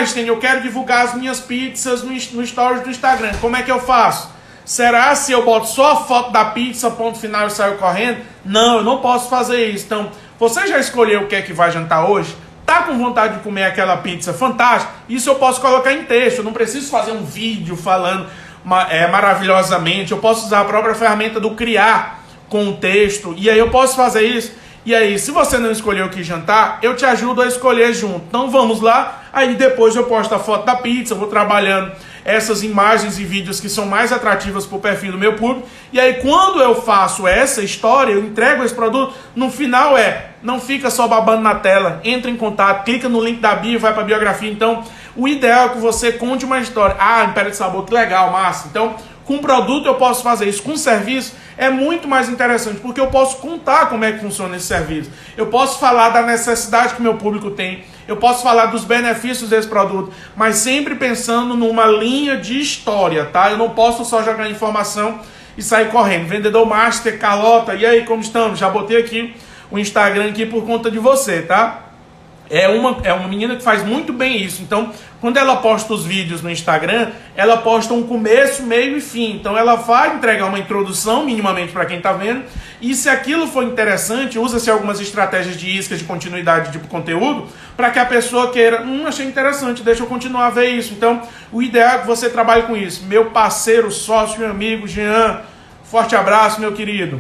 Stênio, eu quero divulgar as minhas pizzas no stories do Instagram. Como é que eu faço? Será se eu boto só a foto da pizza, ponto final e saio correndo? Não, eu não posso fazer isso. Então, você já escolheu o que é que vai jantar hoje? Tá com vontade de comer aquela pizza fantástica? Isso eu posso colocar em texto. Eu não preciso fazer um vídeo falando maravilhosamente. Eu posso usar a própria ferramenta do criar com o texto. E aí eu posso fazer isso. E aí, se você não escolheu o que jantar, eu te ajudo a escolher junto. Então vamos lá. Aí depois eu posto a foto da pizza, vou trabalhando essas imagens e vídeos que são mais atrativas para o perfil do meu público. E aí quando eu faço essa história, eu entrego esse produto, no final não fica só babando na tela, entra em contato, clica no link da bio, vai para a biografia. Então o ideal é que você conte uma história. Império de Sabor, que legal, massa. Então com produto eu posso fazer isso, com serviço é muito mais interessante, porque eu posso contar como é que funciona esse serviço. Eu posso falar da necessidade que meu público tem, eu posso falar dos benefícios desse produto, mas sempre pensando numa linha de história, tá? Eu não posso só jogar informação e sair correndo. Vendedor Master, Carlota, e aí, como estamos? Já botei aqui o Instagram aqui por conta de você, tá? É uma menina que faz muito bem isso. Então, quando ela posta os vídeos no Instagram, ela posta um começo, meio e fim. Então, ela vai entregar uma introdução, minimamente, para quem está vendo. E se aquilo for interessante, usa-se algumas estratégias de iscas de continuidade de conteúdo, para que a pessoa queira, achei interessante, deixa eu continuar a ver isso. Então, o ideal é que você trabalhe com isso. Meu parceiro, sócio, meu amigo, Jean, forte abraço, meu querido.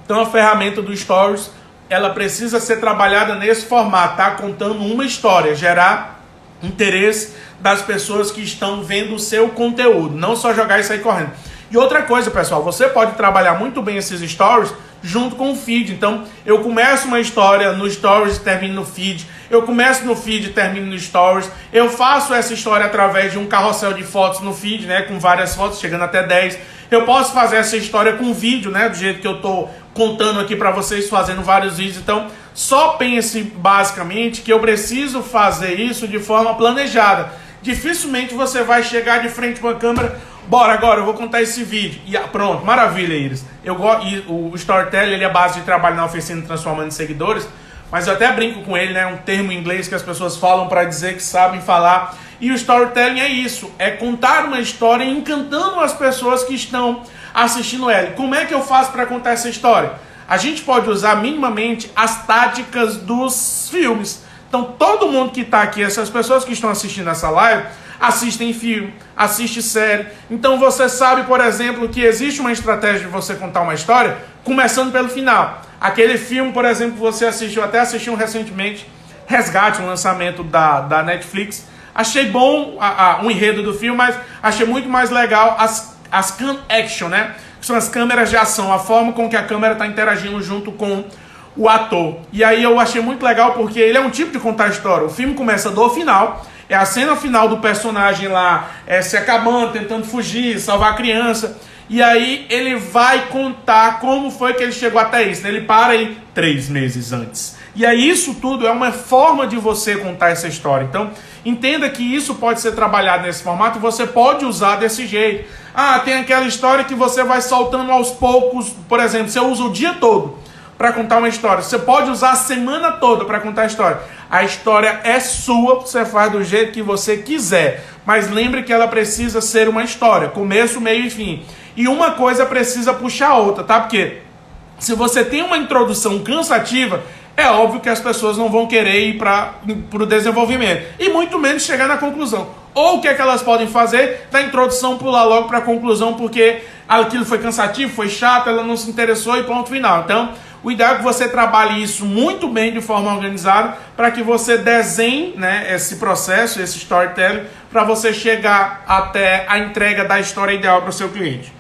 Então, a ferramenta do Stories, ela precisa ser trabalhada nesse formato, tá? Contando uma história, gerar interesse das pessoas que estão vendo o seu conteúdo, não só jogar e sair correndo. E outra coisa, pessoal, você pode trabalhar muito bem esses stories junto com o feed. Então, eu começo uma história no Stories e termino no feed. Eu começo no feed e termino no Stories. Eu faço essa história através de um carrossel de fotos no feed, né, com várias fotos, chegando até 10. Eu posso fazer essa história com vídeo, né, do jeito que eu tô contando aqui para vocês, fazendo vários vídeos. Então, só pense basicamente que eu preciso fazer isso de forma planejada. Dificilmente você vai chegar de frente para uma câmera, bora agora, eu vou contar esse vídeo. E pronto, maravilha, Iris. O Storytelling, ele é a base de trabalho na oficina Transformando em Seguidores, mas eu até brinco com ele, né? Um termo em inglês que as pessoas falam para dizer que sabem falar. E o Storytelling é isso, é contar uma história encantando as pessoas que estão assistindo ela. Como é que eu faço para contar essa história? A gente pode usar minimamente as táticas dos filmes. Então todo mundo que está aqui, essas pessoas que estão assistindo essa live, assistem filme, assistem série. Então você sabe, por exemplo, que existe uma estratégia de você contar uma história começando pelo final. Aquele filme, por exemplo, que você assistiu, até assistiu recentemente, Resgate, um lançamento da Netflix. Achei bom o enredo do filme, mas achei muito mais legal as cam action, né? Que são as câmeras de ação, a forma com que a câmera está interagindo junto com o ator. E aí eu achei muito legal porque ele é um tipo de contar história. O filme começa do final, é a cena final do personagem lá se acabando, tentando fugir, salvar a criança. E aí ele vai contar como foi que ele chegou até isso. Ele para aí 3 meses antes. E aí isso tudo é uma forma de você contar essa história. Então entenda que isso pode ser trabalhado nesse formato e você pode usar desse jeito. Tem aquela história que você vai soltando aos poucos. Por exemplo, você usa o dia todo para contar uma história. Você pode usar a semana toda para contar a história. A história é sua, você faz do jeito que você quiser. Mas lembre que ela precisa ser uma história, começo, meio e fim. E uma coisa precisa puxar a outra, tá? Porque se você tem uma introdução cansativa, é óbvio que as pessoas não vão querer ir para o desenvolvimento. E muito menos chegar na conclusão. Ou o que é que elas podem fazer? Da introdução pular logo para a conclusão, porque aquilo foi cansativo, foi chato, ela não se interessou e ponto final. Então, o ideal é que você trabalhe isso muito bem de forma organizada para que você desenhe, né, esse processo, esse storytelling, para você chegar até a entrega da história ideal para o seu cliente.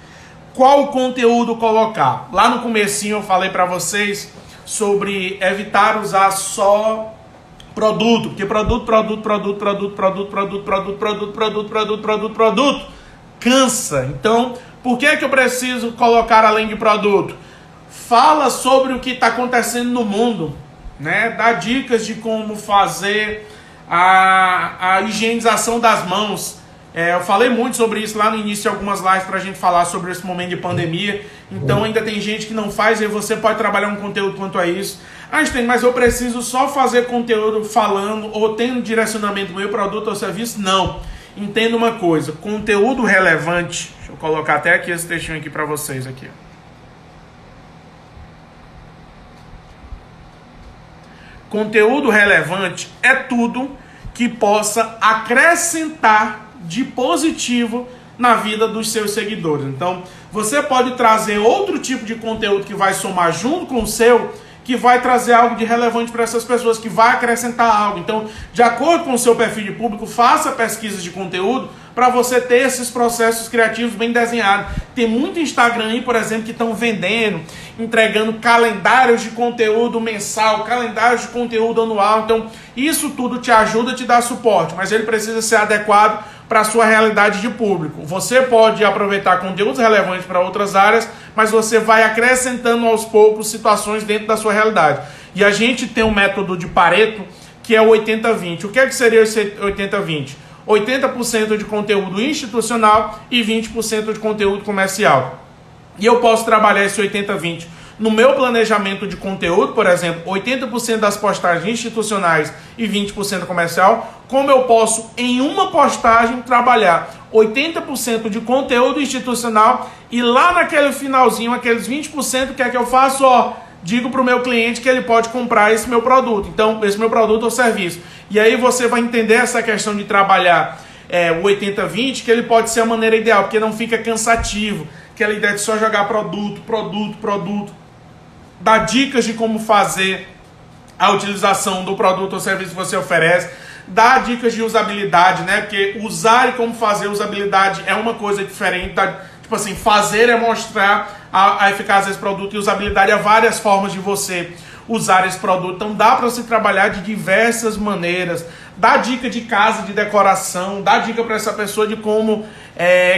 Qual conteúdo colocar? Lá no comecinho eu falei para vocês sobre evitar usar só produto, porque produto cansa. Então, por que eu preciso colocar além de produto? Fala sobre o que está acontecendo no mundo, né? Dá dicas de como fazer a higienização das mãos. Eu falei muito sobre isso lá no início de algumas lives para a gente falar sobre esse momento de pandemia. Então ainda tem gente que não faz e você pode trabalhar um conteúdo quanto a isso. Einstein, mas eu preciso só fazer conteúdo falando ou tendo direcionamento do meu produto ou serviço? Não. Entenda uma coisa, conteúdo relevante. Deixa eu colocar até aqui esse textinho aqui para vocês aqui. Conteúdo relevante é tudo que possa acrescentar de positivo na vida dos seus seguidores. Então, você pode trazer outro tipo de conteúdo que vai somar junto com o seu, que vai trazer algo de relevante para essas pessoas, que vai acrescentar algo. Então, de acordo com o seu perfil de público, faça pesquisas de conteúdo para você ter esses processos criativos bem desenhados. Tem muito Instagram aí, por exemplo, que estão vendendo, entregando calendários de conteúdo mensal, calendários de conteúdo anual. Então, isso tudo te ajuda a te dar suporte, mas ele precisa ser adequado para a sua realidade de público. Você pode aproveitar conteúdos relevantes para outras áreas, mas você vai acrescentando aos poucos situações dentro da sua realidade. E a gente tem um método de Pareto, que é o 80-20. O que é que seria esse 80-20? 80% de conteúdo institucional e 20% de conteúdo comercial. E eu posso trabalhar esse 80-20 no meu planejamento de conteúdo, por exemplo, 80% das postagens institucionais e 20% comercial, como eu posso, em uma postagem, trabalhar 80% de conteúdo institucional e lá naquele finalzinho, aqueles 20%, o que é que eu faço? Digo para o meu cliente que ele pode comprar esse meu produto. Então, esse meu produto ou serviço. E aí você vai entender essa questão de trabalhar o 80-20, que ele pode ser a maneira ideal, porque não fica cansativo. Aquela ideia de só jogar produto. Dar dicas de como fazer a utilização do produto ou serviço que você oferece. Dar dicas de usabilidade, né? Porque usar e como fazer usabilidade é uma coisa diferente de Tipo assim, fazer é mostrar a eficácia desse produto e usabilidade. Há várias formas de você usar esse produto. Então dá para se trabalhar de diversas maneiras. Dá dica de casa, de decoração, dá dica para essa pessoa de como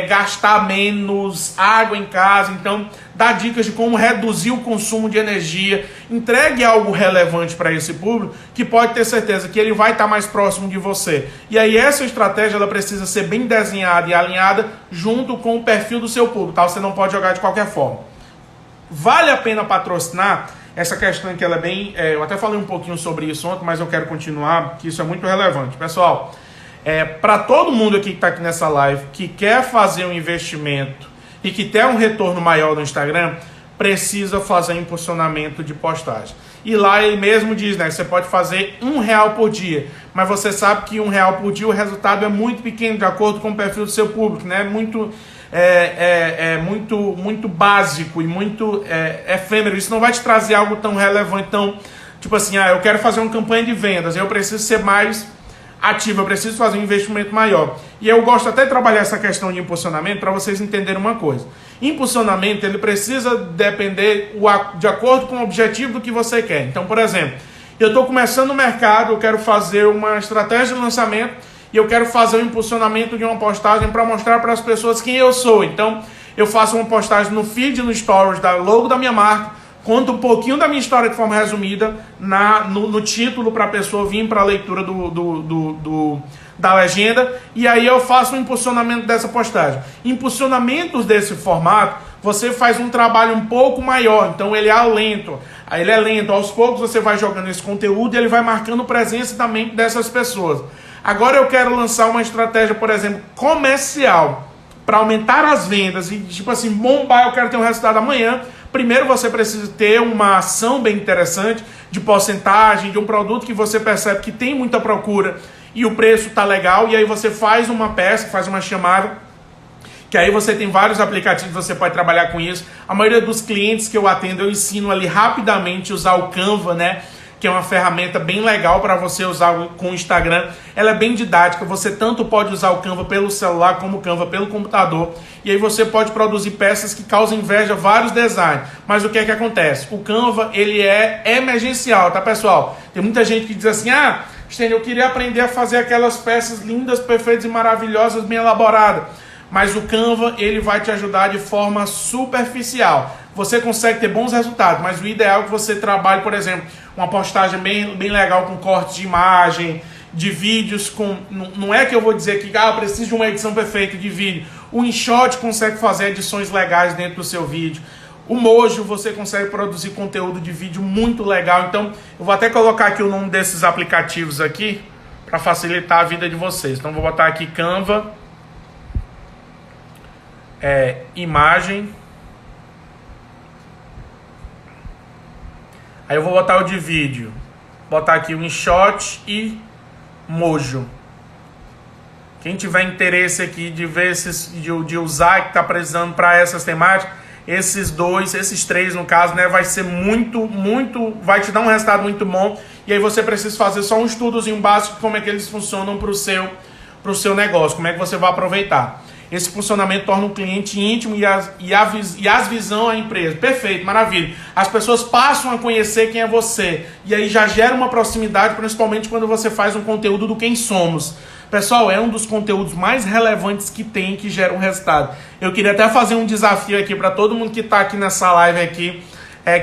gastar menos água em casa. Então dá dicas de como reduzir o consumo de energia. Entregue algo relevante para esse público, que pode ter certeza que ele vai estar mais próximo de você. E aí essa estratégia ela precisa ser bem desenhada e alinhada junto com o perfil do seu público, tá? Você não pode jogar de qualquer forma. Vale a pena patrocinar? Essa questão que ela é bem... eu até falei um pouquinho sobre isso ontem, mas eu quero continuar, que isso é muito relevante. Pessoal, para todo mundo aqui que está aqui nessa live, que quer fazer um investimento e que quer um retorno maior no Instagram, precisa fazer impulsionamento de postagem. E lá ele mesmo diz, né, que você pode fazer R$1 por dia, mas você sabe que R$1 por dia o resultado é muito pequeno, de acordo com o perfil do seu público, né? Muito básico e muito efêmero. Isso não vai te trazer algo tão relevante. Então, tipo assim, eu quero fazer uma campanha de vendas, eu preciso ser mais ativo, eu preciso fazer um investimento maior. E eu gosto até de trabalhar essa questão de impulsionamento para vocês entenderem uma coisa. Impulsionamento, ele precisa depender de acordo com o objetivo do que você quer. Então, por exemplo, eu estou começando no mercado, eu quero fazer uma estratégia de lançamento e eu quero fazer um impulsionamento de uma postagem para mostrar para as pessoas quem eu sou. Então, eu faço uma postagem no feed, no stories, da logo da minha marca, conto um pouquinho da minha história de forma resumida no título para a pessoa vir para a leitura da legenda, e aí eu faço um impulsionamento dessa postagem. Impulsionamentos desse formato, você faz um trabalho um pouco maior, então ele é lento. Aos poucos você vai jogando esse conteúdo e ele vai marcando presença da mente dessas pessoas. Agora eu quero lançar uma estratégia, por exemplo, comercial, para aumentar as vendas e, tipo assim, bombar, eu quero ter um resultado amanhã. Primeiro você precisa ter uma ação bem interessante, de porcentagem, de um produto que você percebe que tem muita procura e o preço está legal, e aí você faz uma peça, faz uma chamada, que aí você tem vários aplicativos, você pode trabalhar com isso. A maioria dos clientes que eu atendo, eu ensino ali rapidamente usar o Canva, né? Que é uma ferramenta bem legal para você usar com o Instagram. Ela é bem didática, você tanto pode usar o Canva pelo celular como o Canva pelo computador. E aí você pode produzir peças que causam inveja a vários designs. Mas o que é que acontece? O Canva, ele é emergencial, tá, pessoal? Tem muita gente que diz assim, Stênio, eu queria aprender a fazer aquelas peças lindas, perfeitas e maravilhosas, bem elaboradas. Mas o Canva, ele vai te ajudar de forma superficial. Você consegue ter bons resultados, mas o ideal é que você trabalhe, por exemplo, uma postagem bem legal com cortes de imagem, de vídeos com... Não é que eu vou dizer que eu preciso de uma edição perfeita de vídeo. O InShot consegue fazer edições legais dentro do seu vídeo. O Mojo, você consegue produzir conteúdo de vídeo muito legal. Então, eu vou até colocar aqui o nome desses aplicativos aqui, para facilitar a vida de vocês. Então, vou botar aqui Canva, imagem. Aí eu vou botar o de vídeo. Botar aqui o InShot e Mojo. Quem tiver interesse aqui de ver de usar, que está precisando para essas temáticas, esses três no caso, né, vai ser vai te dar um resultado muito bom. E aí você precisa fazer só um estudozinho básico de como é que eles funcionam para o seu negócio, como é que você vai aproveitar. Esse funcionamento torna o cliente íntimo e as visão a empresa. Perfeito, maravilha. As pessoas passam a conhecer quem é você. E aí já gera uma proximidade, principalmente quando você faz um conteúdo do quem somos. Pessoal, é um dos conteúdos mais relevantes que tem, que gera um resultado. Eu queria até fazer um desafio aqui para todo mundo que está aqui nessa live aqui,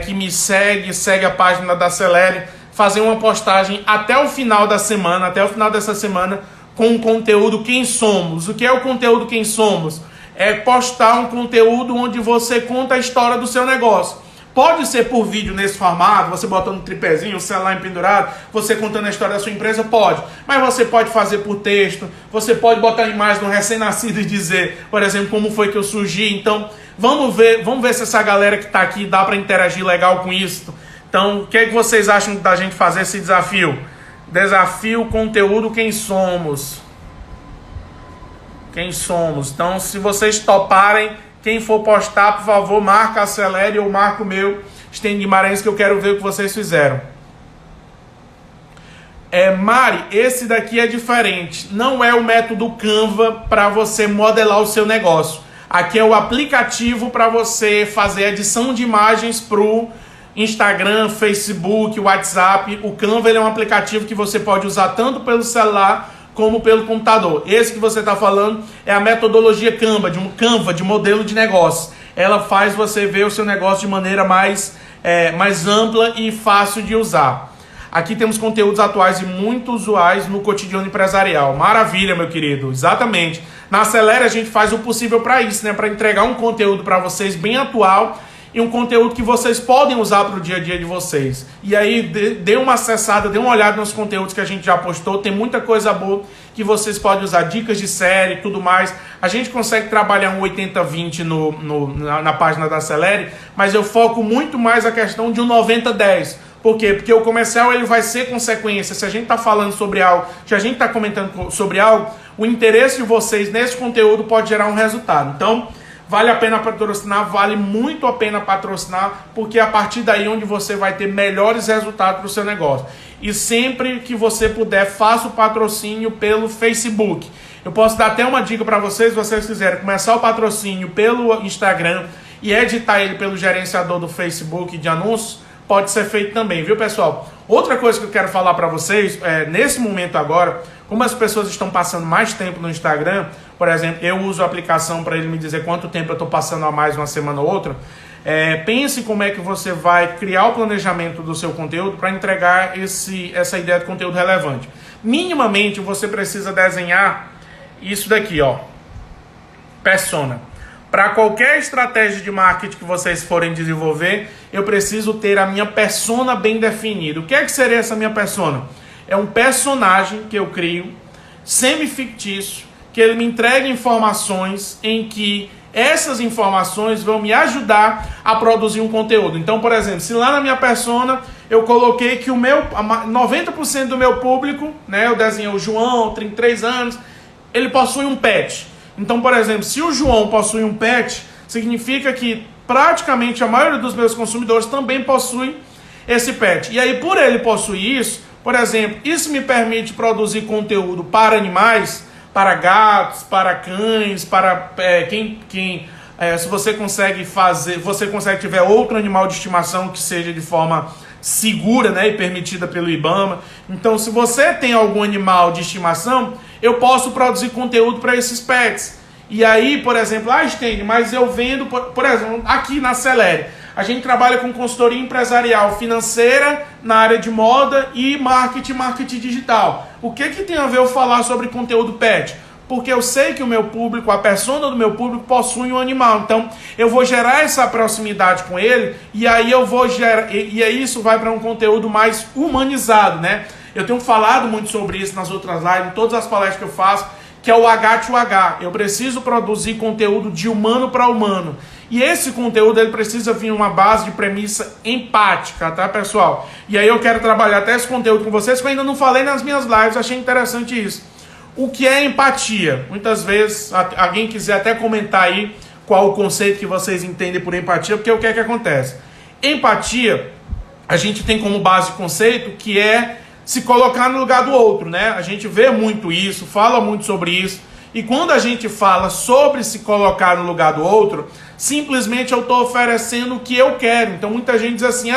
que me segue a página da Acelere, fazer uma postagem até o final da semana, até o final dessa semana, com o conteúdo Quem Somos. O que é o conteúdo Quem Somos? É postar um conteúdo onde você conta a história do seu negócio. Pode ser por vídeo nesse formato, você botando um tripézinho, o celular pendurado, você contando a história da sua empresa, pode. Mas você pode fazer por texto, você pode botar a imagem do recém-nascido e dizer, por exemplo, como foi que eu surgi. Então, vamos ver se essa galera que está aqui dá para interagir legal com isso. Então, o que é que vocês acham da gente fazer esse desafio? Desafio conteúdo Quem Somos. Quem somos. Então, se vocês toparem, quem for postar, por favor, marca a Acelere ou marca o meu Stênio Guimarães, que eu quero ver o que vocês fizeram. Mari, esse daqui é diferente. Não é o método Canva para você modelar o seu negócio. Aqui é o aplicativo para você fazer edição de imagens para o Instagram, Facebook, WhatsApp. O Canva ele é um aplicativo que você pode usar tanto pelo celular como pelo computador. Esse que você está falando é a metodologia Canva, de modelo de negócio. Ela faz você ver o seu negócio de maneira mais ampla e fácil de usar. Aqui temos conteúdos atuais e muito usuais no cotidiano empresarial. Maravilha, meu querido. Exatamente. Na Acelere a gente faz o possível para isso, né? Para entregar um conteúdo para vocês bem atual e um conteúdo que vocês podem usar para o dia a dia de vocês. E aí, dê uma acessada, dê uma olhada nos conteúdos que a gente já postou. Tem muita coisa boa que vocês podem usar, dicas de série e tudo mais. A gente consegue trabalhar um 80-20 na página da Acelere, mas eu foco muito mais a questão de um 90-10. Por quê? Porque o comercial ele vai ser consequência. Se a gente está falando sobre algo, se a gente está comentando sobre algo, o interesse de vocês nesse conteúdo pode gerar um resultado. Então, vale a pena patrocinar, vale muito a pena patrocinar, porque é a partir daí onde você vai ter melhores resultados para o seu negócio. E sempre que você puder, faça o patrocínio pelo Facebook. Eu posso dar até uma dica para vocês, se vocês quiserem começar o patrocínio pelo Instagram e editar ele pelo gerenciador do Facebook de anúncios, pode ser feito também, viu, pessoal? Outra coisa que eu quero falar para vocês, nesse momento agora, como as pessoas estão passando mais tempo no Instagram, por exemplo, eu uso a aplicação para ele me dizer quanto tempo eu estou passando a mais uma semana ou outra. Pense como é que você vai criar o planejamento do seu conteúdo para entregar essa ideia de conteúdo relevante. Minimamente, você precisa desenhar isso daqui, ó, persona. Para qualquer estratégia de marketing que vocês forem desenvolver, eu preciso ter a minha persona bem definida. O que é que seria essa minha persona? É um personagem que eu crio, semi-fictício, que ele me entregue informações em que essas informações vão me ajudar a produzir um conteúdo. Então, por exemplo, se lá na minha persona eu coloquei que 90% do meu público, né, eu desenhei o João, 33 anos, ele possui um pet. Então, por exemplo, se o João possui um pet, significa que praticamente a maioria dos meus consumidores também possui esse pet. E aí, por ele possuir isso, por exemplo, isso me permite produzir conteúdo para animais, para gatos, para cães, para se você consegue tiver outro animal de estimação que seja de forma segura, né, e permitida pelo IBAMA. Então, se você tem algum animal de estimação, eu posso produzir conteúdo para esses pets. E aí, por exemplo, Stênio, mas eu vendo, por exemplo, aqui na Acelere, a gente trabalha com consultoria empresarial financeira na área de moda e marketing digital. O que tem a ver eu falar sobre conteúdo pet? Porque eu sei que o meu público, a persona do meu público possui um animal. Então, eu vou gerar essa proximidade com ele e aí e aí isso vai para um conteúdo mais humanizado, né? Eu tenho falado muito sobre isso nas outras lives, em todas as palestras que eu faço, que é o H2H. Eu preciso produzir conteúdo de humano para humano. E esse conteúdo ele precisa vir uma base de premissa empática, tá, pessoal? E aí eu quero trabalhar até esse conteúdo com vocês, que eu ainda não falei nas minhas lives, achei interessante isso. O que é empatia? Muitas vezes, alguém quiser até comentar aí qual o conceito que vocês entendem por empatia, porque o que é que acontece? Empatia, a gente tem como base de conceito que é se colocar no lugar do outro, né? A gente vê muito isso, fala muito sobre isso, e quando a gente fala sobre se colocar no lugar do outro, simplesmente eu estou oferecendo o que eu quero. Então muita gente diz assim,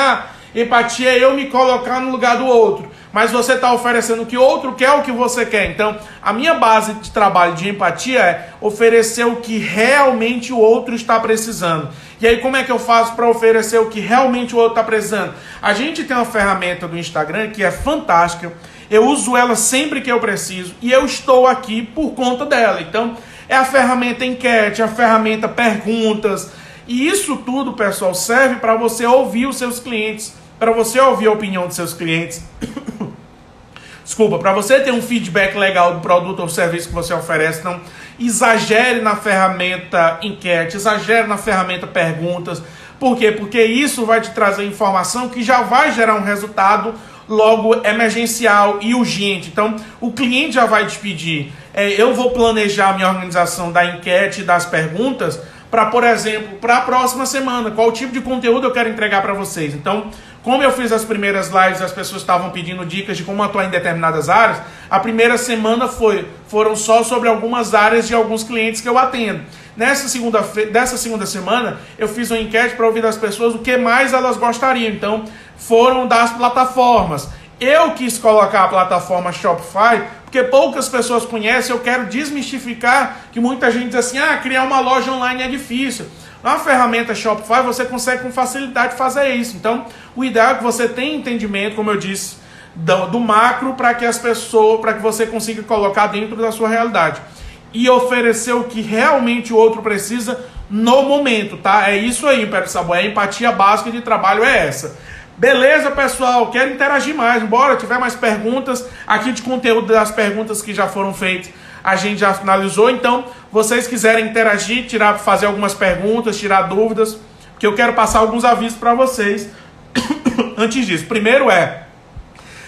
empatia é eu me colocar no lugar do outro. Mas você está oferecendo o que o outro quer, o que você quer. Então, a minha base de trabalho de empatia é oferecer o que realmente o outro está precisando. E aí, como é que eu faço para oferecer o que realmente o outro está precisando? A gente tem uma ferramenta do Instagram que é fantástica. Eu uso ela sempre que eu preciso. E eu estou aqui por conta dela. Então, é a ferramenta enquete, a ferramenta perguntas. E isso tudo, pessoal, serve para você ouvir os seus clientes, para você ouvir a opinião dos seus clientes. Desculpa, para você ter um feedback legal do produto ou serviço que você oferece. Então, exagere na ferramenta enquete, exagere na ferramenta perguntas. Por quê? Porque isso vai te trazer informação que já vai gerar um resultado logo emergencial e urgente. Então, o cliente já vai te pedir. Eu vou planejar a minha organização da enquete e das perguntas para, por exemplo, para a próxima semana. Qual tipo de conteúdo eu quero entregar para vocês? Então, como eu fiz as primeiras lives, as pessoas estavam pedindo dicas de como atuar em determinadas áreas, a primeira semana foram só sobre algumas áreas de alguns clientes que eu atendo. Dessa segunda semana, eu fiz uma enquete para ouvir das pessoas o que mais elas gostariam. Então, foram das plataformas. Eu quis colocar a plataforma Shopify, porque poucas pessoas conhecem. Eu quero desmistificar que muita gente diz assim, criar uma loja online é difícil. Na ferramenta Shopify, você consegue com facilidade fazer isso. Então, o ideal é que você tenha entendimento, como eu disse, do macro, para que você consiga colocar dentro da sua realidade. E oferecer o que realmente o outro precisa no momento, tá? É isso aí, Império Sabor. A empatia básica de trabalho é essa. Beleza, pessoal? Quero interagir mais. Bora, tiver mais perguntas aqui de conteúdo das perguntas que já foram feitas, a gente já finalizou. Então, vocês quiserem interagir, fazer algumas perguntas, tirar dúvidas, porque eu quero passar alguns avisos para vocês. Antes disso, primeiro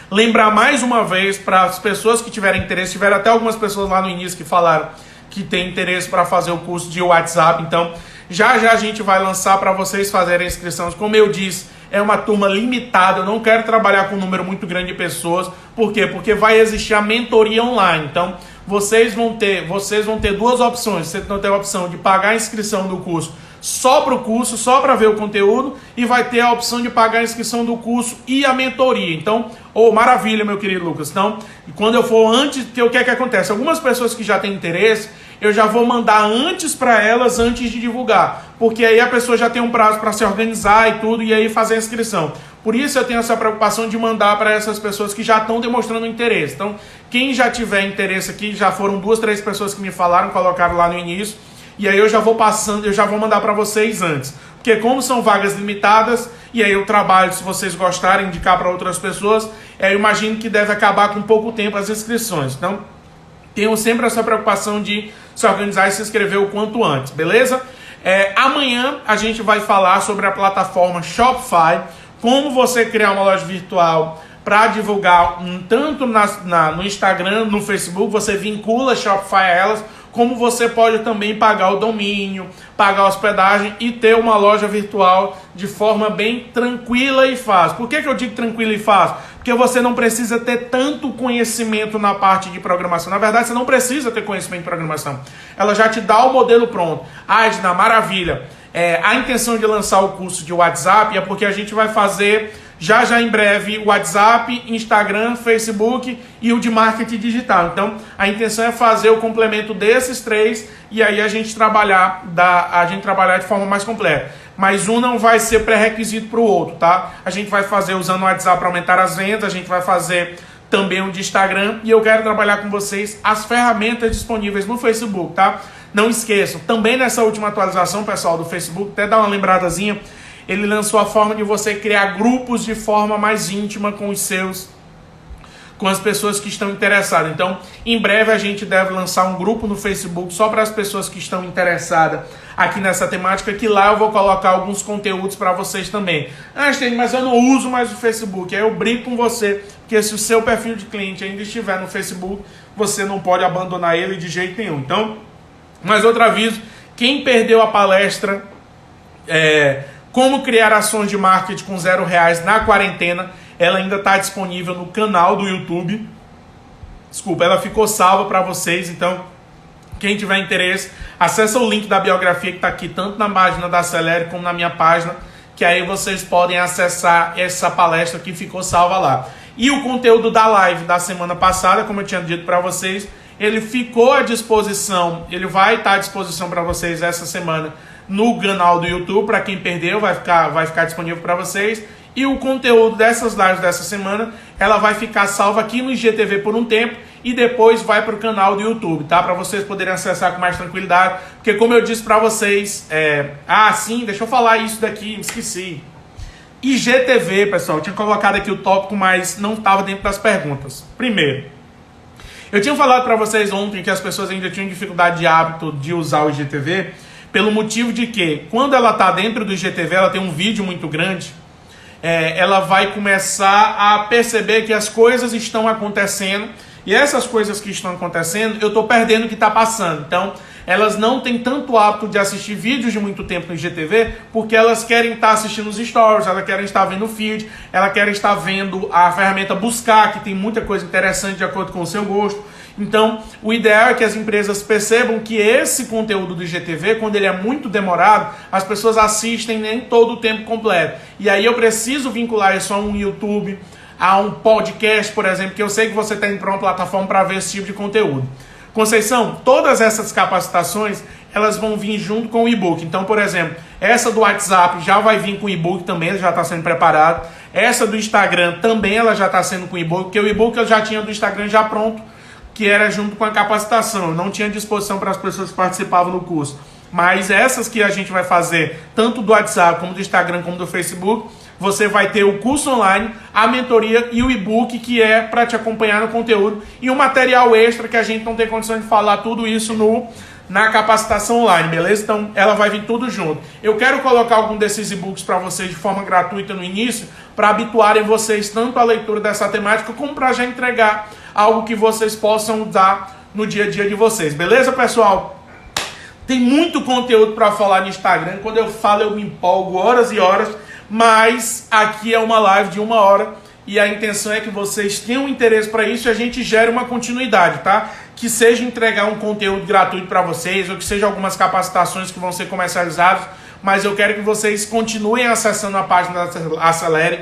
lembrar mais uma vez para as pessoas que tiverem interesse, tiveram até algumas pessoas lá no início que falaram que tem interesse para fazer o curso de WhatsApp. Então, já a gente vai lançar para vocês fazerem inscrições. Como eu disse, é uma turma limitada, eu não quero trabalhar com um número muito grande de pessoas. Por quê? Porque vai existir a mentoria online. Então, vocês vão ter duas opções. Você tem a opção de pagar a inscrição do curso só para o curso, só para ver o conteúdo, e vai ter a opção de pagar a inscrição do curso e a mentoria. Então, maravilha, meu querido Lucas. Então, quando eu for antes, o que é que acontece? Algumas pessoas que já têm interesse, eu já vou mandar antes para elas, antes de divulgar. Porque aí a pessoa já tem um prazo para se organizar e tudo, e aí fazer a inscrição. Por isso eu tenho essa preocupação de mandar para essas pessoas que já estão demonstrando interesse. Então, quem já tiver interesse aqui, já foram 2, 3 pessoas que me falaram, colocaram lá no início, e aí eu já vou mandar para vocês antes. Porque como são vagas limitadas, e aí eu trabalho, se vocês gostarem, indicar para outras pessoas, eu imagino que deve acabar com pouco tempo as inscrições. Então, tenho sempre essa preocupação de se organizar e se inscrever o quanto antes, beleza? Amanhã a gente vai falar sobre a plataforma Shopify, como você criar uma loja virtual para divulgar tanto no Instagram, no Facebook, você vincula Shopify a elas, como você pode também pagar o domínio, pagar a hospedagem e ter uma loja virtual de forma bem tranquila e fácil. Por que eu digo tranquila e fácil? Porque você não precisa ter tanto conhecimento na parte de programação. Na verdade, você não precisa ter conhecimento de programação. Ela já te dá o modelo pronto. Edna, maravilha. A intenção de lançar o curso de WhatsApp é porque a gente vai fazer já em breve WhatsApp, Instagram, Facebook e o de marketing digital. Então, a intenção é fazer o complemento desses 3 e aí a gente trabalhar de forma mais completa. Mas um não vai ser pré-requisito para o outro, tá? A gente vai fazer usando o WhatsApp para aumentar as vendas, a gente vai fazer também um de Instagram e eu quero trabalhar com vocês as ferramentas disponíveis no Facebook, tá? Não esqueçam, também nessa última atualização, pessoal, do Facebook, até dar uma lembradazinha, ele lançou a forma de você criar grupos de forma mais íntima com as pessoas que estão interessadas. Então, em breve a gente deve lançar um grupo no Facebook só para as pessoas que estão interessadas aqui nessa temática, que lá eu vou colocar alguns conteúdos para vocês também. Stênio, mas eu não uso mais o Facebook. Aí eu brinco com você, porque se o seu perfil de cliente ainda estiver no Facebook, você não pode abandonar ele de jeito nenhum. Então, mais outro aviso, quem perdeu a palestra Como criar ações de marketing com R$0 na quarentena, ela ainda está disponível no canal do YouTube. Desculpa, ela ficou salva para vocês, então quem tiver interesse, acessa o link da biografia que está aqui, tanto na página da Acelere como na minha página, que aí vocês podem acessar essa palestra que ficou salva lá. E o conteúdo da live da semana passada, como eu tinha dito para vocês, ele ficou à disposição, ele vai estar à disposição para vocês essa semana no canal do YouTube. Para quem perdeu, vai ficar disponível para vocês. E o conteúdo dessas lives dessa semana, ela vai ficar salva aqui no IGTV por um tempo e depois vai para o canal do YouTube, tá? Para vocês poderem acessar com mais tranquilidade. Porque como eu disse para vocês, sim, deixa eu falar isso daqui, esqueci. IGTV, pessoal, eu tinha colocado aqui o tópico, mas não estava dentro das perguntas. Primeiro, eu tinha falado para vocês ontem que as pessoas ainda tinham dificuldade de hábito de usar o IGTV, pelo motivo de que, quando ela está dentro do IGTV, ela tem um vídeo muito grande, ela vai começar a perceber que as coisas estão acontecendo, e essas coisas que estão acontecendo, eu estou perdendo o que está passando. Então, elas não têm tanto hábito de assistir vídeos de muito tempo no IGTV, porque elas querem estar assistindo os stories, elas querem estar vendo o feed, elas querem estar vendo a ferramenta Buscar, que tem muita coisa interessante de acordo com o seu gosto. Então, o ideal é que as empresas percebam que esse conteúdo do IGTV, quando ele é muito demorado, as pessoas assistem nem todo o tempo completo. E aí eu preciso vincular isso a um YouTube, a um podcast, por exemplo, que eu sei que você está indo para uma plataforma para ver esse tipo de conteúdo. Conceição, todas essas capacitações, elas vão vir junto com o e-book. Então, por exemplo, essa do WhatsApp já vai vir com o e-book também, ela já está sendo preparado. Essa do Instagram também ela já está sendo com o e-book, porque o e-book eu já tinha do Instagram já pronto, que era junto com a capacitação. Eu não tinha disposição para as pessoas que participavam do curso. Mas essas que a gente vai fazer, tanto do WhatsApp, como do Instagram, como do Facebook, você vai ter o curso online, a mentoria e o e-book, que é para te acompanhar no conteúdo, e um material extra que a gente não tem condição de falar tudo isso na capacitação online, beleza? Então ela vai vir tudo junto. Eu quero colocar algum desses e-books para vocês de forma gratuita no início, para habituarem vocês tanto à leitura dessa temática, como para já entregar algo que vocês possam usar no dia a dia de vocês, beleza, pessoal? Tem muito conteúdo para falar no Instagram. Quando eu falo, eu me empolgo horas e horas, mas aqui é uma live de 1 hora e a intenção é que vocês tenham interesse para isso e a gente gere uma continuidade, tá? Que seja entregar um conteúdo gratuito para vocês ou que seja algumas capacitações que vão ser comercializadas, mas eu quero que vocês continuem acessando a página da Acelere.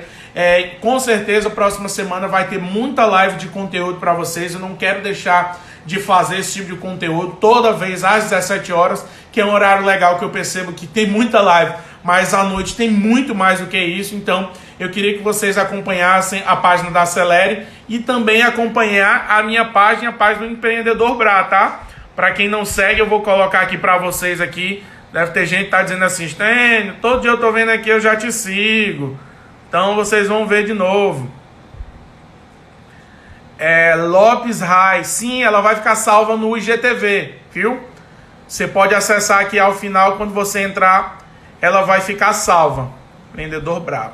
Com certeza, a próxima semana vai ter muita live de conteúdo para vocês. Eu não quero deixar de fazer esse tipo de conteúdo toda vez às 17 horas, que é um horário legal que eu percebo que tem muita live, mas à noite tem muito mais do que isso. Então eu queria que vocês acompanhassem a página da Acelere e também acompanhar a minha página, a página do Empreendedor Bra, tá? Para quem não segue, eu vou colocar aqui para vocês aqui. Deve ter gente que tá dizendo assim: Stênio, todo dia eu tô vendo aqui, eu já te sigo. Então vocês vão ver de novo. Lopes Rai, sim, ela vai ficar salva no IGTV, viu? Você pode acessar aqui ao final, quando você entrar, ela vai ficar salva. Empreendedor Bravo.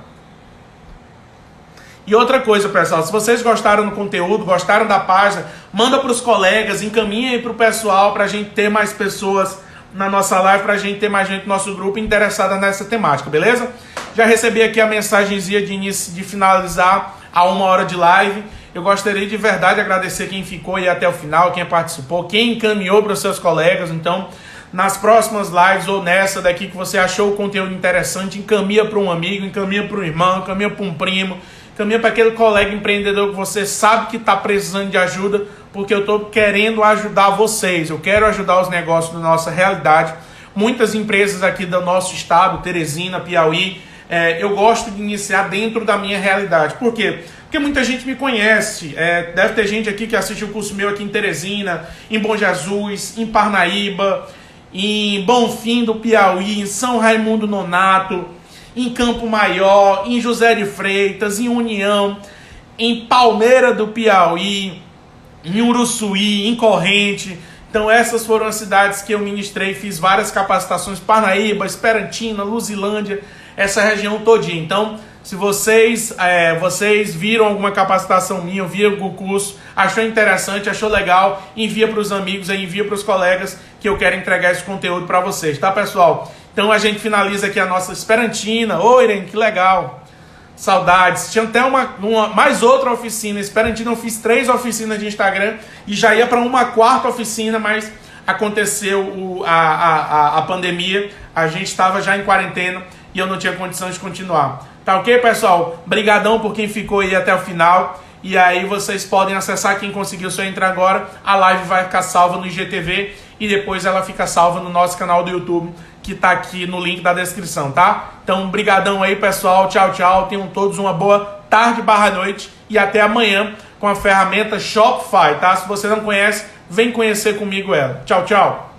E outra coisa, pessoal, se vocês gostaram do conteúdo, gostaram da página, manda para os colegas, encaminha aí para o pessoal, para a gente ter mais pessoas na nossa live, para a gente ter mais gente no nosso grupo interessada nessa temática, beleza? Já recebi aqui a mensagenzinha de início, de finalizar a 1 hora de live. Eu gostaria de verdade agradecer quem ficou aí até o final, quem participou, quem encaminhou para os seus colegas. Então, nas próximas lives ou nessa daqui que você achou o conteúdo interessante, encaminha para um amigo, encaminha para um irmão, encaminha para um primo, encaminha para aquele colega empreendedor que você sabe que está precisando de ajuda, porque eu estou querendo ajudar vocês, eu quero ajudar os negócios da nossa realidade. Muitas empresas aqui do nosso estado, Teresina, Piauí, eu gosto de iniciar dentro da minha realidade. Por quê? Porque muita gente me conhece, deve ter gente aqui que assiste o curso meu aqui em Teresina, em Bom Jesus, em Parnaíba, em Bonfim do Piauí, em São Raimundo Nonato, em Campo Maior, em José de Freitas, em União, em Palmeira do Piauí, em Uruçuí, em Corrente. Então essas foram as cidades que eu ministrei, fiz várias capacitações, Parnaíba, Esperantina, Luzilândia, essa região todinha. Então, se vocês viram alguma capacitação minha, viram o curso, achou interessante, achou legal, envia para os amigos, envia para os colegas, que eu quero entregar esse conteúdo para vocês, tá, pessoal? Então a gente finaliza aqui a nossa Esperantina. Oi, Irene, que legal. Saudades. Tinha até mais outra oficina. Esperantina, eu fiz 3 oficinas de Instagram e já ia para uma 4ª oficina, mas aconteceu a pandemia. A gente estava já em quarentena e eu não tinha condição de continuar. Tá ok, pessoal? Brigadão por quem ficou aí até o final. E aí vocês podem acessar, quem conseguiu só entrar agora. A live vai ficar salva no IGTV e depois ela fica salva no nosso canal do YouTube, que tá aqui no link da descrição, tá? Então, brigadão aí, pessoal. Tchau, tchau. Tenham todos uma boa tarde/noite e até amanhã com a ferramenta Shopify, tá? Se você não conhece, vem conhecer comigo ela. Tchau, tchau.